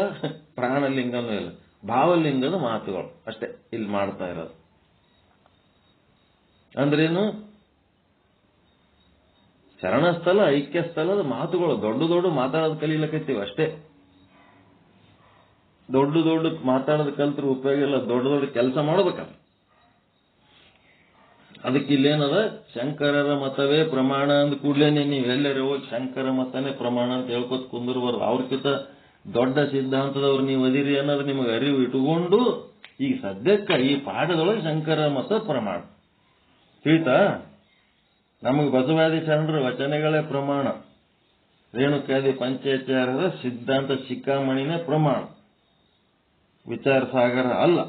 ಪ್ರಾಣಲಿಂಗನೂ ಇಲ್ಲ. ಭಾವಲಿಂಗದ ಮಾತುಗಳು ಅಷ್ಟೇ ಇಲ್ಲಿ ಮಾಡ್ತಾ ಇರೋದು. ಅಂದ್ರೇನು? ಶರಣಸ್ಥಳ, ಐಕ್ಯ ಸ್ಥಳದ ಮಾತುಗಳು. ದೊಡ್ಡ ಮಾತಾಡೋದು ಕಲೀಲಕತ್ತೀವಿ ಅಷ್ಟೇ. ದೊಡ್ಡ ಮಾತಾಡೋದು ಕಲ್ತ್ರೆ ಉಪಯೋಗ ಇಲ್ಲ. ದೊಡ್ಡ ಕೆಲಸ ಮಾಡ್ಬೇಕಲ್ಲ. ಅದಕ್ಕೆ ಇಲ್ಲೇನದ? ಶಂಕರರ ಮತವೇ ಪ್ರಮಾಣ ಅಂದ ಕೂಡ್ಲೇನೆ ನೀವು ಎಲ್ಲರೂ ಹೋಗಿ ಶಂಕರ ಮತನೇ ಪ್ರಮಾಣ ಅಂತ ಹೇಳ್ಕೊತ ಕುಂದಿರ್ಬಾರ್ದು. ಅವ್ರಕಿಂತ ದೊಡ್ಡ ಸಿದ್ಧಾಂತದವ್ರು ನೀವು ಅದಿರಿ ಅನ್ನೋದು ನಿಮಗೆ ಅರಿವು ಇಟ್ಟುಕೊಂಡು ಈಗ ಸದ್ಯಕ್ಕೆ ಈ ಪಾಠದೊಳಗೆ ಶಂಕರ ಮತ ಪ್ರಮಾಣ ತಿಳಿತಾ? ನಮಗೆ ಬಸವಾದಿ ಶರಣರ ವಚನಗಳೇ ಪ್ರಮಾಣ, ರೇಣುಕಾದಿ ಪಂಚಾಚಾರ್ಯರ ಸಿದ್ಧಾಂತ ಶಿಖಾಮಣಿನೇ ಪ್ರಮಾಣ, ವಿಚಾರ ಸಾಗರ ಅಲ್ಲ.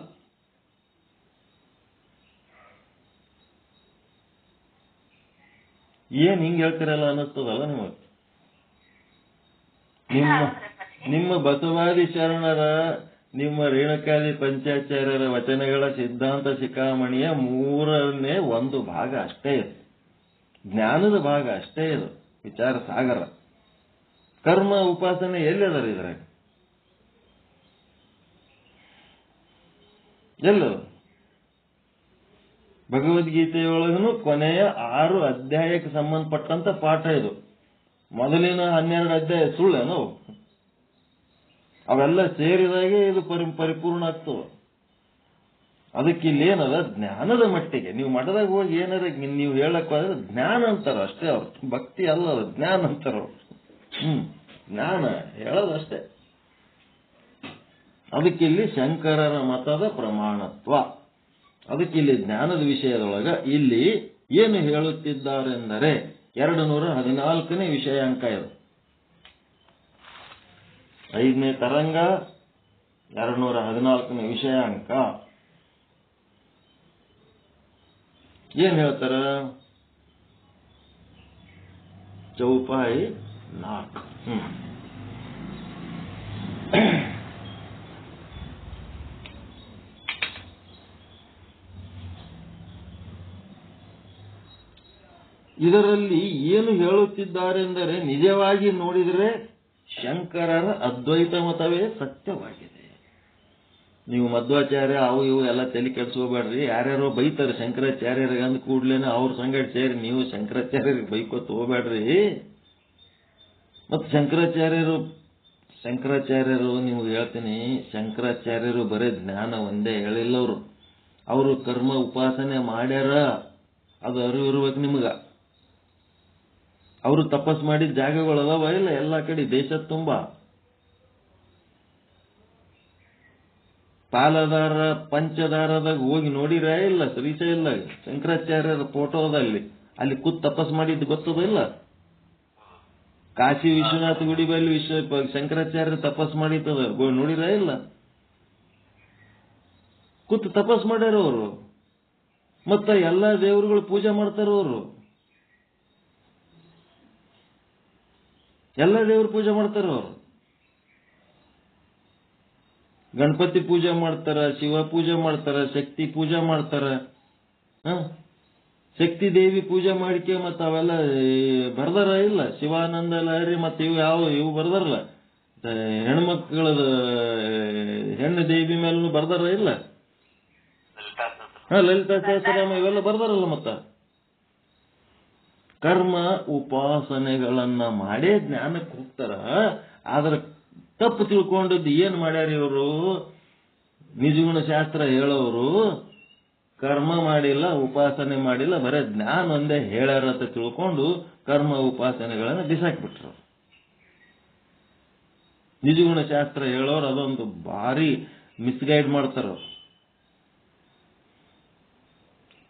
ಏನ್ ಹಿಂಗ್ ಹೇಳ್ತಿರಲ್ಲ ಅನ್ನಿಸ್ತದಲ್ಲ ನಿಮಗೆ? ನಿಮ್ಮ ಬಸವಾದಿ ಶರಣರ, ನಿಮ್ಮ ರೇಣುಕಾದಿ ಪಂಚಾಚಾರ್ಯರ ವಚನಗಳ ಸಿದ್ಧಾಂತ ಶಿಖಾಮಣಿಯ 3ನೇ 1 ಭಾಗ ಅಷ್ಟೇ ಇದು. ಜ್ಞಾನದ ಭಾಗ ಅಷ್ಟೇ ಇದು. ವಿಚಾರ ಸಾಗರ, ಕರ್ಮ, ಉಪಾಸನೆ ಎಲ್ಲದರ ಇದ್ರಾಗ? ಎಲ್ಲದು? ಭಗವದ್ಗೀತೆಯೊಳಗೂ ಕೊನೆಯ 6 ಅಧ್ಯಾಯಕ್ಕೆ ಸಂಬಂಧಪಟ್ಟಂತ ಪಾಠ ಇದು. ಮೊದಲಿನ 12 ಅಧ್ಯಾಯ ಸುಳ್ಳೇನು? ಅವೆಲ್ಲ ಸೇರಿದಾಗೆ ಇದು ಪರಿಪೂರ್ಣ ಆಗ್ತದೆ. ಅದಕ್ಕೆ ಇಲ್ಲಿ ಏನದ? ಜ್ಞಾನದ ಮಟ್ಟಿಗೆ ನೀವು ಮಠದಾಗ ಹೋಗಿ ಏನಾರ ನೀವು ಹೇಳಕ್ ಹೋದ್ರೆ ಜ್ಞಾನ ಅಂತಾರ ಅಷ್ಟೇ. ಅವ್ರು ಭಕ್ತಿ ಅಲ್ಲ, ಅದು ಜ್ಞಾನ ಅಂತಾರ. ಜ್ಞಾನ ಹೇಳೋದಷ್ಟೇ. ಅದಕ್ಕಿಲ್ಲಿ ಶಂಕರರ ಮತದ ಪ್ರಮಾಣತ್ವ. ಅದಕ್ಕಿಲ್ಲಿ ಜ್ಞಾನದ ವಿಷಯದೊಳಗ ಇಲ್ಲಿ ಏನು ಹೇಳುತ್ತಿದ್ದಾರೆಂದರೆ 214ನೇ ವಿಷಯಾಂಕ ಇದು. 5ನೇ ತರಂಗ 214ನೇ ವಿಷಯಾಂಕ ಏನ್ ಹೇಳ್ತಾರ? ಚೌಪಾಯಿ 4. ಇದರಲ್ಲಿ ಏನು ಹೇಳುತ್ತಿದ್ದಾರೆಂದರೆ ನಿಜವಾಗಿ ನೋಡಿದರೆ ಶಂಕರರ ಅದ್ವೈತ ಮತವೇ ಸತ್ಯವಾಗಿದೆ. ನೀವು ಮಧ್ವಾಚಾರ್ಯ ಅವು ಇವು ಎಲ್ಲ ತಲೆ ಕೆಡಿಸ್ಕೋಬೇಡ್ರಿ. ಯಾರ್ಯಾರೋ ಬೈತಾರೆ ಶಂಕರಾಚಾರ್ಯರಿಗೆ ಅಂದ ಕೂಡ್ಲೇನೆ ಅವ್ರ ಸಂಗಡ ಸೇರಿ ನೀವು ಶಂಕರಾಚಾರ್ಯರಿಗೆ ಬೈಕೋತ ಹೋಗ್ಬೇಡ್ರಿ. ಮತ್ತು ಶಂಕರಾಚಾರ್ಯರು ನಿಮ್ಗೆ ಹೇಳ್ತೀನಿ, ಶಂಕರಾಚಾರ್ಯರು ಬರೇ ಜ್ಞಾನ ಒಂದೇ ಹೇಳಿಲ್ಲ. ಅವರು ಕರ್ಮ ಉಪಾಸನೆ ಮಾಡ್ಯಾರ, ಅದು ಅರಿವು ಇರ್ಬೇಕು ನಿಮ್ಗ. ಅವರು ತಪಸ್ ಮಾಡಿದ ಜಾಗಗಳದಾವ ಇಲ್ಲ ಎಲ್ಲ ಕಡೆ ದೇಶದ ತುಂಬ. ಪಾಲದಾರ ಪಂಚದಾರದಾಗ ಹೋಗಿ ನೋಡಿರ ಇಲ್ಲ? ಶ್ರೀಶೈಲ ಶಂಕರಾಚಾರ್ಯರ ಫೋಟೋ ಅದ ಅಲ್ಲಿ ಕೂತ್ ತಪಸ್ ಮಾಡಿದ್ದು ಗೊತ್ತದ ಇಲ್ಲ? ಕಾಶಿ ವಿಶ್ವನಾಥ ಗುಡಿ ಬಲ್ಲಿ ಶಂಕರಾಚಾರ್ಯ ತಪಸ್ ಮಾಡಿದ್ದದ ನೋಡಿರ ಇಲ್ಲ? ಕೂತ್ ತಪಸ್ ಮಾಡ್ಯಾರ ಅವರು. ಮತ್ತ ಎಲ್ಲಾ ದೇವರುಗಳು ಪೂಜೆ ಮಾಡ್ತಾರ ಅವರು. ಎಲ್ಲ ದೇವ್ರ ಪೂಜೆ ಮಾಡ್ತಾರ ಅವರು. ಗಣಪತಿ ಪೂಜೆ ಮಾಡ್ತಾರ, ಶಿವ ಪೂಜೆ ಮಾಡ್ತಾರ, ಶಕ್ತಿ ಪೂಜೆ ಮಾಡ್ತಾರ. ಶಕ್ತಿ ದೇವಿ ಪೂಜೆ ಮಾಡಿಕೆ ಮತ್ತ ಅವೆಲ್ಲ ಬರ್ದಾರ ಇಲ್ಲ? ಶಿವಾನಂದ ಲಹರಿ ಮತ್ತೆ ಇವು ಬರ್ದಾರಲ್ಲ, ಹೆಣ್ಮಕ್ಳದ ಹೆಣ್ಣು ದೇವಿ ಮೇಲೂ ಬರ್ದಾರ ಇಲ್ಲ? ಲಲಿತಾ ಸಹಸ್ರನಾಮ ಇವೆಲ್ಲ ಬರ್ದಾರಲ್ಲ. ಮತ್ತ ಕರ್ಮ ಉಪಾಸನೆಗಳನ್ನ ಮಾಡೇ ಜ್ಞಾನಕ್ಕೆ ಹೋಗ್ತಾರ. ಆದ್ರ ತಪ್ಪು ತಿಳ್ಕೊಂಡದ್ದು ಏನ್ ಮಾಡ್ಯಾರ ಇವರು? ನಿಜಗುಣ ಶಾಸ್ತ್ರ ಹೇಳೋರು ಕರ್ಮ ಮಾಡಿಲ್ಲ, ಉಪಾಸನೆ ಮಾಡಿಲ್ಲ, ಬರೇ ಜ್ಞಾನ ಒಂದೇ ಹೇಳ್ಯಾರ ಅಂತ ತಿಳ್ಕೊಂಡು ಕರ್ಮ ಉಪಾಸನೆಗಳನ್ನ ಬಿಸಾಕ್ಬಿಟ್ರು. ನಿಜಗುಣ ಶಾಸ್ತ್ರ ಹೇಳೋರು ಅದೊಂದು ಭಾರಿ ಮಿಸ್ಗೈಡ್ ಮಾಡ್ತಾರ.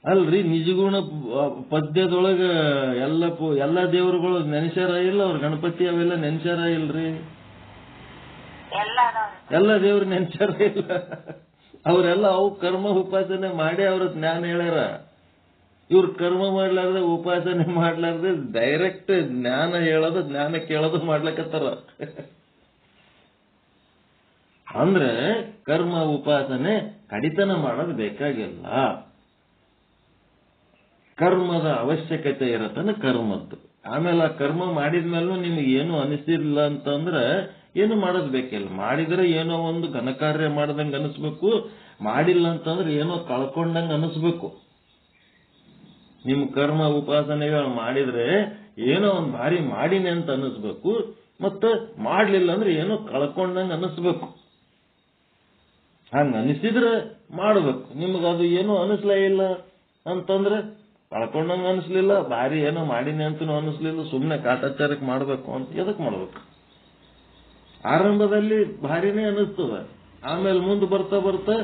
ಅಲ್ರಿ, ನಿಜಗುಣ ಪದ್ಯದೊಳಗ ಎಲ್ಲ ದೇವರುಗಳು ನೆನೆಸ್ಯಾರ ಇಲ್ಲ? ಅವ್ರ ಗಣಪತಿ ಅವೆಲ್ಲ ನೆನೆಸ್ಯಾರ ಇಲ್ರಿ? ಎಲ್ಲ ದೇವ್ರು ನೆನೆಸ್ಯಾರ ಇಲ್ಲ? ಅವರೆಲ್ಲ ಅವು ಕರ್ಮ ಉಪಾಸನೆ ಮಾಡಿ ಅವ್ರ ಜ್ಞಾನ ಹೇಳ್ಯಾರ. ಇವ್ರು ಕರ್ಮ ಮಾಡ್ಲಾರ್ದೆ ಉಪಾಸನೆ ಮಾಡ್ಲಾರ್ದೆ ಡೈರೆಕ್ಟ್ ಜ್ಞಾನ ಹೇಳೋದು ಜ್ಞಾನ ಕೇಳೋದು ಮಾಡ್ಲಕತ್ತಾರ. ಅಂದ್ರೆ ಕರ್ಮ ಉಪಾಸನೆ ಕಡಿತನ ಮಾಡೋದು ಬೇಕಾಗಿಲ್ಲ. ಕರ್ಮದ ಅವಶ್ಯಕತೆ ಇರತ್ತನ ಕರ್ಮದ್ದು. ಆಮೇಲೆ ಆ ಕರ್ಮ ಮಾಡಿದ್ಮೇಲೂ ನಿಮಗೆ ಏನು ಅನಿಸಿಲ್ಲ ಅಂತಂದ್ರೆ ಏನು ಮಾಡೋದು ಬೇಕಿಲ್ಲ. ಮಾಡಿದ್ರೆ ಏನೋ ಒಂದು ಘನಕಾರ್ಯ ಮಾಡ್ದಂಗೆ ಅನಿಸ್ಬೇಕು, ಮಾಡಿಲ್ಲ ಅಂತಂದ್ರೆ ಏನೋ ಕಳ್ಕೊಂಡಂಗೆ ಅನಿಸ್ಬೇಕು. ನಿಮ್ ಕರ್ಮ ಉಪಾಸನೆಗಳು ಮಾಡಿದ್ರೆ ಏನೋ ಒಂದು ಭಾರಿ ಮಾಡಿನಿ ಅಂತ ಅನಿಸ್ಬೇಕು, ಮತ್ತ ಮಾಡ್ಲಿಲ್ಲ ಅಂದ್ರೆ ಏನೋ ಕಳ್ಕೊಂಡಂಗೆ ಅನಿಸ್ಬೇಕು. ಹಂಗ ಅನಿಸಿದ್ರೆ ಮಾಡ್ಬೇಕು. ನಿಮಗದು ಏನೋ ಅನಿಸ್ಲೇ ಇಲ್ಲ ಅಂತಂದ್ರೆ ಕಳ್ಕೊಂಡಂಗ ಅನಿಸ್ಲಿಲ್ಲ, ಭಾರಿ ಏನೋ ಮಾಡಿನಿ ಅಂತನೂ ಅನಿಸ್ಲಿಲ್ಲ, ಸುಮ್ಮನೆ ಕಾಟಾಚಾರಕ್ಕೆ ಮಾಡ್ಬೇಕು ಅಂತ ಎದಕ್ ಮಾಡ್ಬೇಕು? ಆರಂಭದಲ್ಲಿ ಭಾರಿನೇ ಅನಿಸ್ತದ, ಆಮೇಲೆ ಮುಂದೆ ಬರ್ತಾ ಬರ್ತಾ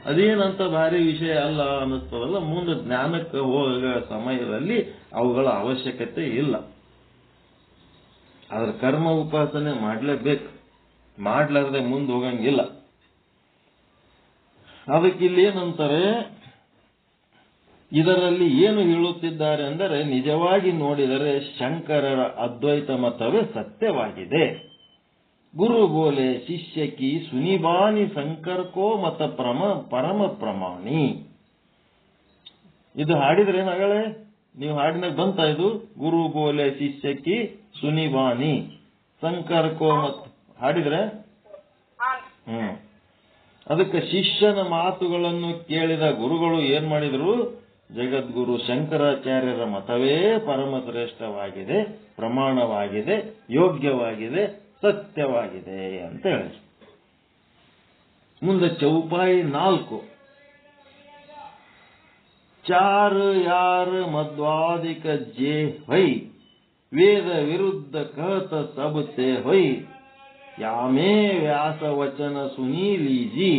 ಅದೇನಂತ ಭಾರಿ ವಿಷಯ ಅಲ್ಲ ಅನಿಸ್ತದಲ್ಲ. ಮುಂದೆ ಜ್ಞಾನಕ್ಕೆ ಹೋಗೋ ಸಮಯದಲ್ಲಿ ಅವುಗಳ ಅವಶ್ಯಕತೆ ಇಲ್ಲ. ಆದ್ರೆ ಕರ್ಮ ಉಪಾಸನೆ ಮಾಡ್ಲೇಬೇಕು, ಮಾಡ್ಲಾರ್ದೆ ಮುಂದೆ ಹೋಗಂಗಿಲ್ಲ. ಅದಕ್ಕಿಲ್ಲಿ ಏನಂತಾರೆ, ಇದರಲ್ಲಿ ಏನು ಹೇಳುತ್ತಿದ್ದಾರೆ ಅಂದರೆ ನಿಜವಾಗಿ ನೋಡಿದರೆ ಶಂಕರರ ಅದ್ವೈತ ಮತವೇ ಸತ್ಯವಾಗಿದೆ. ಗುರು ಬೋಲೆ ಶಿಷ್ಯ ಕಿ ಸುನಿಬಾನಿ ಸಂಕರ್ಕೋ ಮತ ಪರಮ ಪ್ರಮಾಣಿ. ಇದು ಹಾಡಿದ್ರೆ ನಗಳೇ ನೀವು ಹಾಡಿನಾಗ ಬಂತ ಇದು? ಗುರು ಬೋಲೆ ಶಿಷ್ಯ ಕಿ ಸುನಿಬಾನಿ ಸಂಕರ್ಕೋ ಮತ ಹಾಡಿದ್ರೆ ಅದಕ್ಕೆ ಶಿಷ್ಯನ ಮಾತುಗಳನ್ನು ಕೇಳಿದ ಗುರುಗಳು ಏನ್ ಮಾಡಿದ್ರು? ಜಗದ್ಗುರು ಶಂಕರಾಚಾರ್ಯರ ಮತವೇ ಪರಮಶ್ರೇಷ್ಠವಾಗಿದೆ, ಪ್ರಮಾಣವಾಗಿದೆ, ಯೋಗ್ಯವಾಗಿದೆ, ಸತ್ಯವಾಗಿದೆ ಅಂತ ಹೇಳಿ. ಮುಂದೆ ಚೌಪಾಯಿ 4. ಚಾರ್ ಯಾರ್ ಮಧ್ವಾದಿಕ ಜೇ ಹೈ वेद विरुद्ध कहत सब ते होई यामे व्यास वचन सुनी लीजी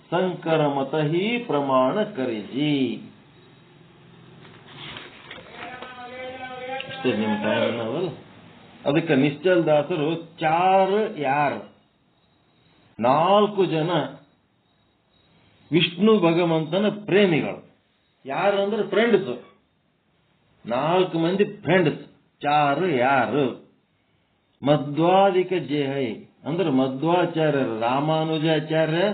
शंकर मत ही प्रमाण करीजी. ಅಷ್ಟೇ ನಿಮ್ಮ ಟೈಮ್ ಅನ್ನೋದಲ್ಲ. ಅದಕ್ಕೆ ನಿಶ್ಚಲ್ ದಾಸರು 4 ಯಾರು 4 ಜನ ವಿಷ್ಣು ಭಗವಂತನ ಪ್ರೇಮಿಗಳು. ಯಾರು ಅಂದ್ರೆ ಫ್ರೆಂಡ್ಸ್, 4 ಮಂದಿ ಫ್ರೆಂಡ್ಸ್. 4 ಯಾರು ಮಧ್ವಾದಿಕ ಜೇಹೈ ಅಂದ್ರೆ ಮಧ್ವಾಚಾರ್ಯರು, ರಾಮಾನುಜಾಚಾರ್ಯ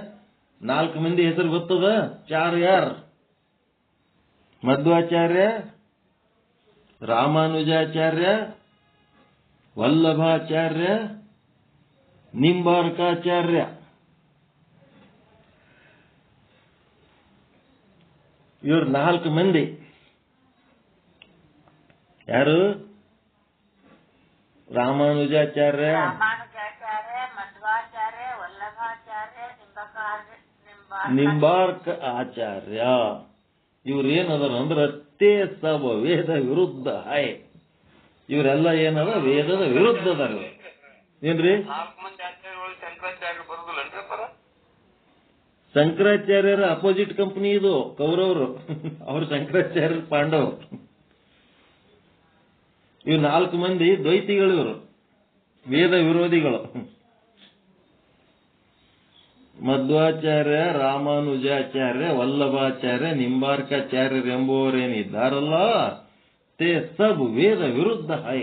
4 ಮಂದಿ ಹೆಸರು ಗೊತ್ತದ. 4 ಯಾರು ಮಧ್ವಾಚಾರ್ಯ, ರಾಮಾನುಜಾಚಾರ್ಯ, ವಲ್ಲಭಾಚಾರ್ಯ, ನಿಂಬಾರ್ಕಾಚಾರ್ಯ. ಇವರು 4 ಮಂದಿ. ಯಾರು ರಾಮಾನುಜಾಚಾರ್ಯ, ಮಧ್ವಾಚಾರ್ಯ, ವಲ್ಲಭಾಚಾರ್ಯ, ನಿಂಬಾರ್ಕ ಆಚಾರ್ಯ. ಇವ್ರೇನದಾರ ಅಂದ್ರೆ ತೇ ಸಬ ವೇದ ವಿರುದ್ಧ ಹಾಯ್. ಇವರೆಲ್ಲ ಏನದ ವೇದದ ವಿರುದ್ಧದಾರ. ಏನ್ರಿ ಶಂಕರಾಚಾರ್ಯರ ಅಪೋಸಿಟ್ ಕಂಪನಿ ಇದು ಕೌರವರು. ಅವರು ಶಂಕರಾಚಾರ್ಯ ಪಾಂಡವರು. ಇವ್ರು 4 ಮಂದಿ ದ್ವೈತಿಗಳು, ಇವರು ವೇದ ವಿರೋಧಿಗಳು. ಮಧ್ವಾಚಾರ್ಯ, ರಾಮಾನುಜಾಚಾರ್ಯ, ವಲ್ಲಭಾಚಾರ್ಯ, ನಿಂಬಾರ್ಕಾಚಾರ್ಯರೆಂಬುವರೇನಿದ್ದಾರಲ್ಲ ತೇ ಸಬ್ ವೇದ ವಿರುದ್ಧ ಹೈ.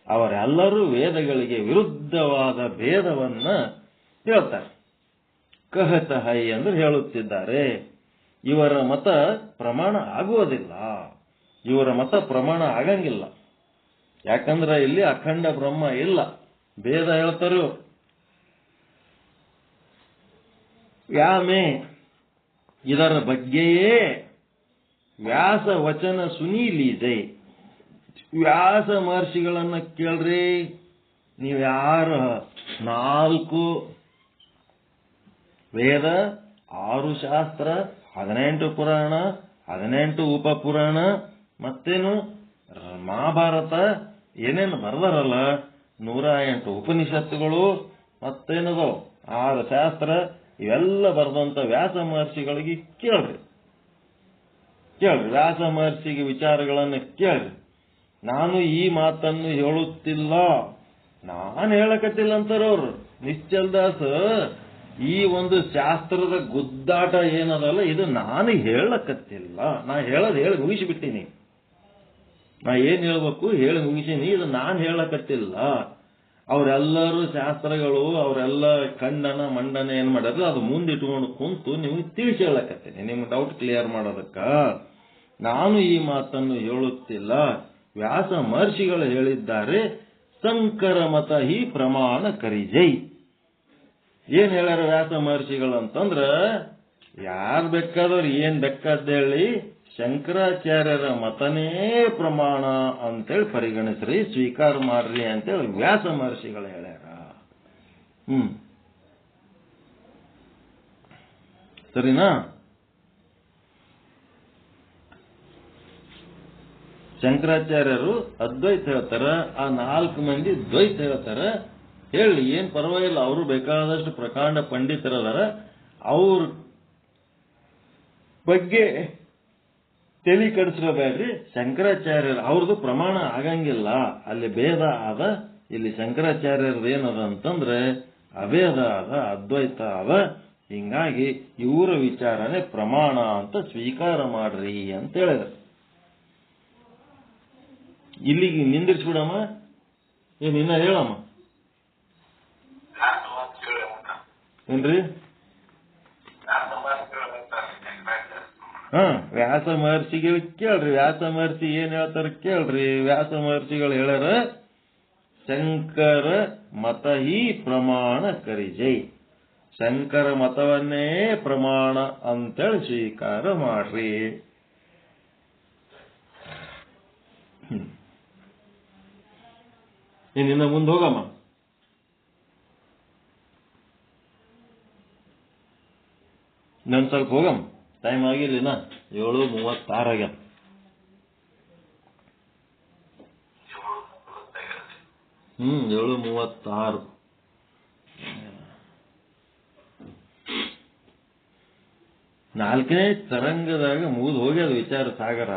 ಅವರೆಲ್ಲರೂ ವೇದಗಳಿಗೆ ವಿರುದ್ಧವಾದ ಭೇದವನ್ನ ಹೇಳ್ತಾರೆ. ಕಹತ ಹೈ ಅಂದ್ರೆ ಹೇಳುತ್ತಿದ್ದಾರೆ. ಇವರ ಮತ ಪ್ರಮಾಣ ಆಗುವುದಿಲ್ಲ, ಇವರ ಮತ ಪ್ರಮಾಣ ಆಗಂಗಿಲ್ಲ. ಯಾಕಂದ್ರೆ ಇಲ್ಲಿ ಅಖಂಡ ಬ್ರಹ್ಮ ಇಲ್ಲ, ಭೇದ ಹೇಳ್ತಾರು. ವ್ಯಾಮೆ ಇದರ ಬಗ್ಗೆಯೇ ವ್ಯಾಸ ವಚನ ಸುನೀಲೀಜೈ. ವ್ಯಾಸ ಮಹರ್ಷಿಗಳನ್ನ ಕೇಳ್ರಿ. ನೀವ್ಯಾರು 4 ವೇದ, 6 ಶಾಸ್ತ್ರ, 18 ಪುರಾಣ, 18 ಉಪಪುರಾಣ, ಮತ್ತೇನು ಮಹಾಭಾರತ ಏನೇನು ಬರ್ದಾರಲ್ಲ, 108 ಉಪನಿಷತ್ತುಗಳು, ಮತ್ತೇನದೋ 6 ಶಾಸ್ತ್ರ, ಇವೆಲ್ಲ ಬರೆದಂತ ವ್ಯಾಸ ಮಹರ್ಷಿಗಳಿಗೆ ಕೇಳ್ರಿ. ವ್ಯಾಸ ಮಹರ್ಷಿಗೆ ವಿಚಾರಗಳನ್ನು ಕೇಳ್ರಿ. ನಾನು ಈ ಮಾತನ್ನು ಹೇಳುತ್ತಿಲ್ಲ, ನಾನು ಹೇಳಕತ್ತಿಲ್ಲ ಅಂತಾರವ್ರು. ನಿಶ್ಚಲ್ದಾಸ್ ಈ ಒಂದು ಶಾಸ್ತ್ರದ ಗುದ್ದಾಟ ಏನದಲ್ಲ, ಇದು ನಾನು ಹೇಳಕತ್ತಿಲ್ಲ. ನಾ ಹೇಳಿ ಮುಗಿಸಿಬಿಟ್ಟಿನಿ. ನಾ ಏನ್ ಹೇಳ್ಬೇಕು ಹೇಳಿ ಮುಗಿಸೀನಿ. ಇದು ನಾನು ಹೇಳಕತ್ತಿಲ್ಲ. ಅವರೆಲ್ಲರೂ ಶಾಸ್ತ್ರಗಳು ಅವರೆಲ್ಲ ಖಂಡನ ಮಂಡನ ಏನ್ ಮಾಡೋದು ಅದು ಮುಂದಿಟ್ಕೊಂಡು ಕುಂತು ನಿಮಗೆ ತಿಳಿಸಿ ಹೇಳಕತ್ತೀನಿ, ನಿಮ್ಗೆ ಡೌಟ್ ಕ್ಲಿಯರ್ ಮಾಡೋದಕ್ಕ. ನಾನು ಈ ಮಾತನ್ನು ಹೇಳುತ್ತಿಲ್ಲ, ವ್ಯಾಸ ಮಹರ್ಷಿಗಳು ಹೇಳಿದ್ದಾರೆ. ಶಂಕರ ಮತ ಹಿ ಪ್ರಮಾಣ ಕರಿಜೈ. ಏನ್ ಹೇಳ್ಯಾರ ವ್ಯಾಸ ಮಹರ್ಷಿಗಳು ಅಂತಂದ್ರ, ಯಾರು ಬೇಕಾದವ್ರು ಏನ್ ಬೇಕಾದ ಹೇಳಿ, ಶಂಕರಾಚಾರ್ಯರ ಮತನೇ ಪ್ರಮಾಣ ಅಂತೇಳಿ ಪರಿಗಣಿಸ್ರಿ, ಸ್ವೀಕಾರ ಮಾಡ್ರಿ ಅಂತೇಳಿ ವ್ಯಾಸ ಮಹರ್ಷಿಗಳು ಹೇಳ್ಯಾರ. ಸರಿನಾ? ಶಂಕರಾಚಾರ್ಯರು ಅದ್ವೈತ ಹೇಳ್ತಾರ, ಆ 4 ಮಂದಿ ದ್ವೈತ ಹೇಳ್ತಾರ. ಹೇಳಿ ಏನ್ ಪರವಾಗಿಲ್ಲ, ಅವರು ಬೇಕಾದಷ್ಟು ಪ್ರಕಾಂಡ ಪಂಡಿತರದಾರ. ಅವ್ರ ಬಗ್ಗೆ ತಲೆ ಕೆಡಿಸ್ಕೋಬೇಡ್ರಿ. ಶಂಕರಾಚಾರ್ಯರು ಅವ್ರದ್ದು ಪ್ರಮಾಣ ಆಗಂಗಿಲ್ಲ, ಅಲ್ಲಿ ಭೇದ ಆದ. ಇಲ್ಲಿ ಶಂಕರಾಚಾರ್ಯರದು ಏನದ ಅಂತಂದ್ರೆ ಅಭೇದ ಆದ, ಅದ್ವೈತ ಆದ. ಹಿಂಗಾಗಿ ಇವರ ವಿಚಾರನೆ ಪ್ರಮಾಣ ಅಂತ ಸ್ವೀಕಾರ ಮಾಡ್ರಿ ಅಂತ ಹೇಳಿದ್ರು. ಇಲ್ಲಿಗೆ ನಿಂದಿರ್ಸ್ಬಿಡಮ್ಮ, ಏನ್ ಇನ್ನ ಹೇಳಮ್ಮ ಏನ್ರಿ? ವ್ಯಾಸ ಮಹರ್ಷಿಗಳು ಕೇಳ್ರಿ, ವ್ಯಾಸ ಮಹರ್ಷಿ ಏನ್ ಹೇಳ್ತಾರ ಕೇಳ್ರಿ. ವ್ಯಾಸ ಮಹರ್ಷಿಗಳು ಹೇಳ್ಯಾರ, ಶಂಕರ ಮತ ಹಿ ಪ್ರಮಾಣ ಕರಿಜೈ. ಶಂಕರ ಮತವನ್ನೇ ಪ್ರಮಾಣ ಅಂತೇಳಿ ಸ್ವೀಕಾರ ಮಾಡ್ರಿ. ಇನ್ನ ಮುಂದೆ ಹೋಗಮ್ಮ. ಇನ್ನೊಂದ್ ಸ್ವಲ್ಪ ಹೋಗಮ್ಮ, ಟೈಮ್ ಆಗಿರ್ಲಿನ 7:36 ಆಗ್ಯಾವ. 7:36. ನಾಲ್ಕನೇ ತರಂಗದಾಗ ಮುಗಿದು ಹೋಗ್ಯದ ವಿಚಾರ ಸಾಗರ.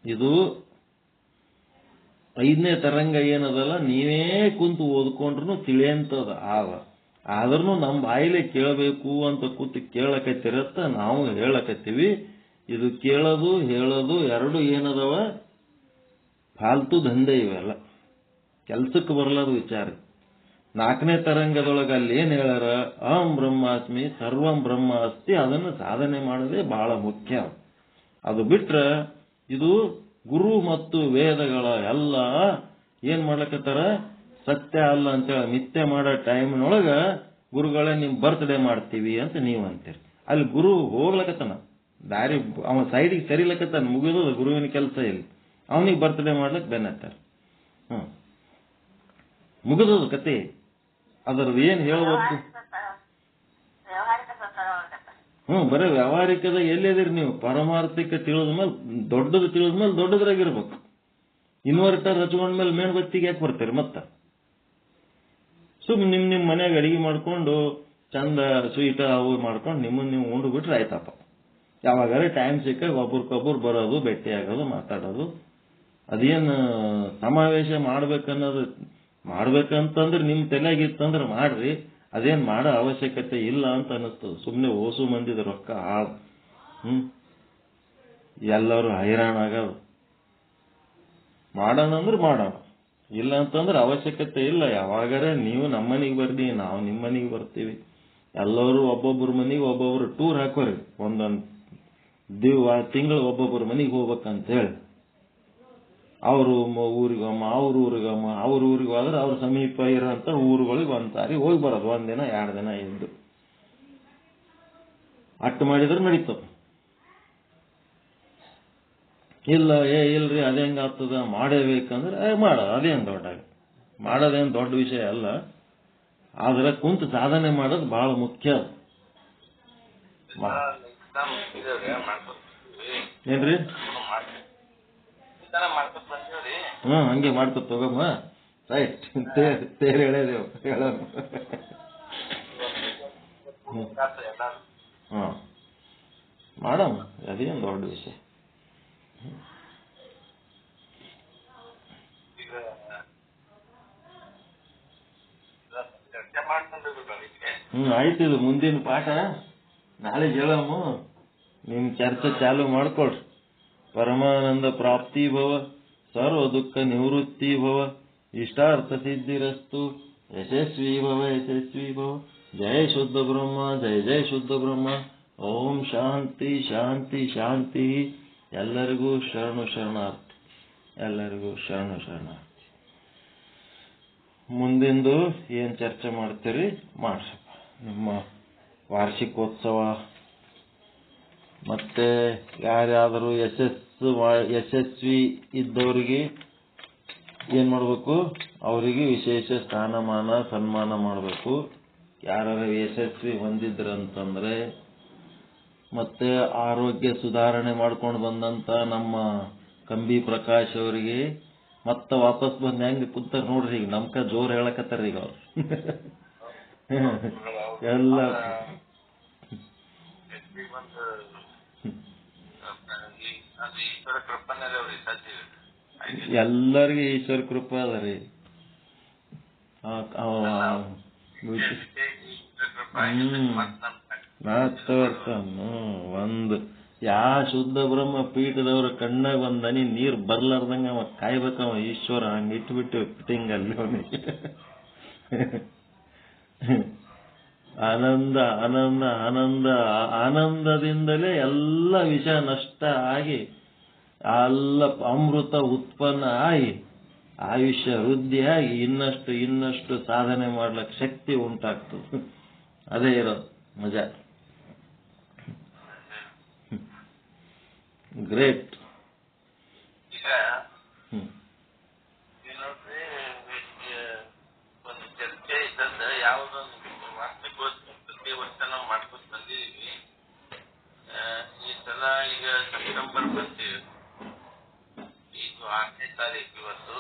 ಇದು 5ನೇ ತರಂಗ ಏನದಲ್ಲ, ನೀವೇ ಕುಂತು ಓದ್ಕೊಂಡ್ರು ತಿಳಿಯಂತದ ಆದ್ರೂ ನಮ್ಮ ಬಾಯಿಲೆ ಕೇಳಬೇಕು ಅಂತ ಕೂತು ಕೇಳಕತ್ತಿರತ್ತ ನಾವು ಹೇಳಕತ್ತೀವಿ. ಇದು ಕೇಳೋದು ಹೇಳೋದು ಎರಡು ಏನದವ, ಫಾಲ್ತು ದಂಧೆ ಇವೆಲ್ಲ, ಕೆಲ್ಸಕ್ಕೆ ಬರಲಾದ ವಿಚಾರ. 4ನೇ ತರಂಗದೊಳಗೆ ಅಲ್ಲಿ ಏನ್ ಹೇಳ್ಯಾರ, ಅಹಂ ಬ್ರಹ್ಮಾಸ್ಮಿ ಸರ್ವಂ ಬ್ರಹ್ಮ ಅಸ್ತಿ, ಅದನ್ನು ಸಾಧನೆ ಮಾಡೋದೇ ಬಹಳ ಮುಖ್ಯ. ಅದು ಬಿಟ್ರ ಇದು ಗುರು ಮತ್ತು ವೇದಗಳ ಎಲ್ಲ ಏನ್ ಮಾಡ್ಲಕತ್ತಾರ, ಸತ್ಯ ಅಲ್ಲ ಅಂತೇಳಿ ಮಿಥ್ಯೆ ಮಾಡೋ ಟೈಮ್ನೊಳಗ ಗುರುಗಳೇ ನಿಮ್ ಬರ್ತ್ಡೇ ಮಾಡ್ತೀವಿ ಅಂತ ನೀವು ಅಂತೀರಿ. ಅಲ್ಲಿ ಗುರು ಹೋಗ್ಲಕತ್ತಾನ ದಾರಿ, ಅವನ ಸೈಡಿಗೆ ಸರಿಲಕತ್ತಾನ, ಮುಗಿದು ಗುರುವಿನ ಕೆಲಸ ಇಲ್ಲಿ, ಅವನಿಗೆ ಬರ್ತ್ಡೇ ಮಾಡ್ಲಕ್ ಬೆನ್ನತ್ತಾರ. ಮುಗಿದದು ಕತೆ. ಅದರದ್ದು ಏನ್ ಹೇಳ್ಬೇಕು, ಬರೀ ವ್ಯಾವಹಾರಿಕದ ಎಲ್ಲಿದಿರಿ ನೀವು? ಪಾರಮಾರ್ಥಿಕ ತಿಳಿದ್ಮೇಲೆ ದೊಡ್ಡದು ತಿಳಿದ್ಮೇಲೆ ದೊಡ್ಡದ್ರಾಗಿರ್ಬೇಕು. ಇನ್ವರ್ಟರ್ ಹಚ್ಕೊಂಡ್ಮೇಲೆ ಮೇಣಬತ್ತಿಗೆ ಯಾಕೆ ಬರ್ತೀರಿ? ಮತ್ತ ಸುಮ್ ನಿಮ್ ಮನ್ಯಾಗ ಅಡಿಗೆ ಮಾಡ್ಕೊಂಡು ಚಂದ ಸ್ವೀಟ್ ಅವು ಮಾಡ್ಕೊಂಡು ನಿಮ್ಮನ್ನ ನೀವು ಉಂಡು ಬಿಟ್ರೆ ಆಯ್ತಪ್ಪ. ಯಾವಾಗಾರ ಟೈಮ್ ಸಿಕ್ಕಾಗ ಒಬ್ರಿಗೊಬ್ಬರು ಬರೋದು, ಭೇಟಿ ಆಗೋದು, ಮಾತಾಡೋದು. ಅದೇನು ಸಮಾವೇಶ ಮಾಡ್ಬೇಕಂತಂದ್ರೆ ನಿಮ್ ತಲೆಯಾಗಿತ್ತಂದ್ರೆ ಮಾಡ್ರಿ, ಅದೇನ್ ಮಾಡೋ ಅವಶ್ಯಕತೆ ಇಲ್ಲ ಅಂತ ಅನಿಸ್ತದೆ. ಸುಮ್ನೆ ಓಸು ಮಂದಿದ ರೊಕ್ಕ ಹಾಳು. ಎಲ್ಲರೂ ಹೈರಾಣ ಆಗೋದು. ಮಾಡೋಣ ಅಂದ್ರೆ ಮಾಡೋಣ, ಇಲ್ಲ ಅಂತಂದ್ರೆ ಅವಶ್ಯಕತೆ ಇಲ್ಲ. ಯಾವಾಗಾರ ನೀವು ನಮ್ಮನಿಗೆ ಬರ್ದಿ, ನಾವು ನಿಮ್ಮ ಮನೆಗೆ ಬರ್ತೀವಿ. ಎಲ್ಲರೂ ಒಬ್ಬೊಬ್ಬರ ಮನೆಗೆ ಒಬ್ಬೊಬ್ರು ಟೂರ್ ಹಾಕೋರಿ, ಒಂದೊಂದು ತಿಂಗಳು ಒಬ್ಬೊಬ್ಬರ ಮನೆಗೆ ಹೋಗ್ಬೇಕಂತ ಹೇಳಿ. ಅವ್ರ ಊರಿಗಮ್ಮ, ಅವ್ರ ಊರಿಗಮ್ಮ, ಅವ್ರ ಊರಿಗೆ ಹೋದ್ರೆ ಅವ್ರ ಸಮೀಪ ಇರೋಂಥ ಊರುಗಳಿಗೆ ಒಂದ್ಸಾರಿ ಹೋಗಿ ಬರೋದು, 1 ದಿನ 2 ದಿನ ಇದ್ದು ಅಟ್ಟು ಮಾಡಿದ್ರೆ ನಡೀತದ. ಇಲ್ಲ ಇಲ್ರಿ ಅದೇ ಹೆಂಗ ಆಗ್ತದ, ಮಾಡೇಬೇಕಂದ್ರೆ ಅದೇನು ಮಾಡೋದೇನು ದೊಡ್ಡ ವಿಷಯ ಅಲ್ಲ. ಆದ್ರೆ ಕುಂತು ಸಾಧನೆ ಮಾಡೋದು ಬಹಳ ಮುಖ್ಯ. ಏನ್ರಿ? ಹಂಗೆ ಮಾಡ್ಕೊತ ತಗೋಮ್ಮ. ರೈಟ್, ತೇರು ಹೇಳೇದೇವು ಹೇಳೋಣ. ಮಾಡಮ್ಮ, ಅದೇನು ದೊಡ್ಡ ವಿಷಯ. ಆಯ್ತು. ಇದು ಮುಂದಿನ ಪಾಠ ನಾಳೆ ಹೇಳಮ್ಮ. ನಿಮ್ ಚರ್ಚೆ ಚಾಲು ಮಾಡ್ಕೊಳ್ರಿ. ಪರಮಾನಂದ ಪ್ರಾಪ್ತಿ ಭವ, ಸರ್ವ ದುಃಖ ನಿವೃತ್ತಿ ಭವ, ಇಷ್ಟಾರ್ಥ ಸಿದ್ಧಿರಸ್ತು, ಯಶಸ್ವಿ ಭವ ಯಶಸ್ವಿ ಭವ. ಜಯ ಶುದ್ಧ ಬ್ರಹ್ಮ, ಜಯ ಜಯ ಶುದ್ಧ ಬ್ರಹ್ಮ. ಓಂ ಶಾಂತಿ ಶಾಂತಿ ಶಾಂತಿ. ಎಲ್ಲರಿಗೂ ಶರಣು ಶರಣಾರ್ಥಿ, ಎಲ್ಲರಿಗೂ ಶರಣು ಶರಣಾರ್ಥಿ. ಮುಂದಿಂದು ಏನ್ ಚರ್ಚೆ ಮಾಡ್ತೀರಿ ಮಾಡ್ಸಪ್ಪ. ನಿಮ್ಮ ವಾರ್ಷಿಕೋತ್ಸವ ಮತ್ತೆ ಯಾರ್ಯಾದರೂ ಯಶಸ್ವಿ ಇದ್ದವರಿಗೆ ಏನ್ ಮಾಡ್ಬೇಕು, ಅವರಿಗೆ ವಿಶೇಷ ಸ್ಥಾನಮಾನ ಸನ್ಮಾನ ಮಾಡಬೇಕು. ಯಾರು ಯಶಸ್ವಿ ಹೊಂದಿದ್ರಂತಂದ್ರೆ, ಮತ್ತೆ ಆರೋಗ್ಯ ಸುಧಾರಣೆ ಮಾಡ್ಕೊಂಡು ಬಂದಂತ ನಮ್ಮ ಕಂಬಿ ಪ್ರಕಾಶ್ ಅವರಿಗೆ ಮತ್ತೆ ವಾಪಸ್ ಬಂದ್ ಹೆಂಗ್ ಕುಂತಾರ ನೋಡ್ರಿ. ಈಗ ನಮ್ಕ ಜೋರ್ ಹೇಳಕತ್ತಾರ ಈಗ ಅವ್ರು ಎಲ್ಲ. ಎಲ್ಲರಿಗೂ ಈಶ್ವರ ಕೃಪಾ ಅದ ರೀ. ಒಂದು ಶುದ್ಧ ಬ್ರಹ್ಮ ಪೀಠದವ್ರ ಕಣ್ಣಾಗ ಒಂದ್ ಹನಿ ನೀರ್ ಬರ್ಲಾರ್ದಂಗ ಅವ ಕಾಯ್ಬೇಕವ ಈಶ್ವರ. ಹಂಗ ಇಟ್ಬಿಟ್ಟು ಫಿಟ್ಟಿಂಗಲ್ಲಿ ಅವನಿಗೆ ಆನಂದ ಆನಂದ ಆನಂದ ಆನಂದದಿಂದಲೇ ಎಲ್ಲ ವಿಷ ನಷ್ಟ ಆಗಿ ಎಲ್ಲ ಅಮೃತ ಉತ್ಪನ್ನ ಆಗಿ ಆಯುಷ್ಯ ವೃದ್ಧಿಯಾಗಿ ಇನ್ನಷ್ಟು ಇನ್ನಷ್ಟು ಸಾಧನೆ ಮಾಡ್ಲಿಕ್ಕೆ ಶಕ್ತಿ ಉಂಟಾಗ್ತದೆ. ಅದೇ ಇರೋದು ಮಜಾ. ಗ್ರೇಟ್. ಈಗ ನೋಡ್ರಿ, ಒಂದು ಚರ್ಚೆ ಇದ್ದಂದ ಯಾವುದೊಂದು ವರ್ಷ ನಾವು ಮಾಡ್ಕೊತ ಬಂದಿದೀವಿ. ಈ ಸಲ ಈಗ ಸೆಪ್ಟೆಂಬರ್ ಬಂತೀವಿ, ಈಗ 8ನೇ ತಾರೀಕು ಇವತ್ತು.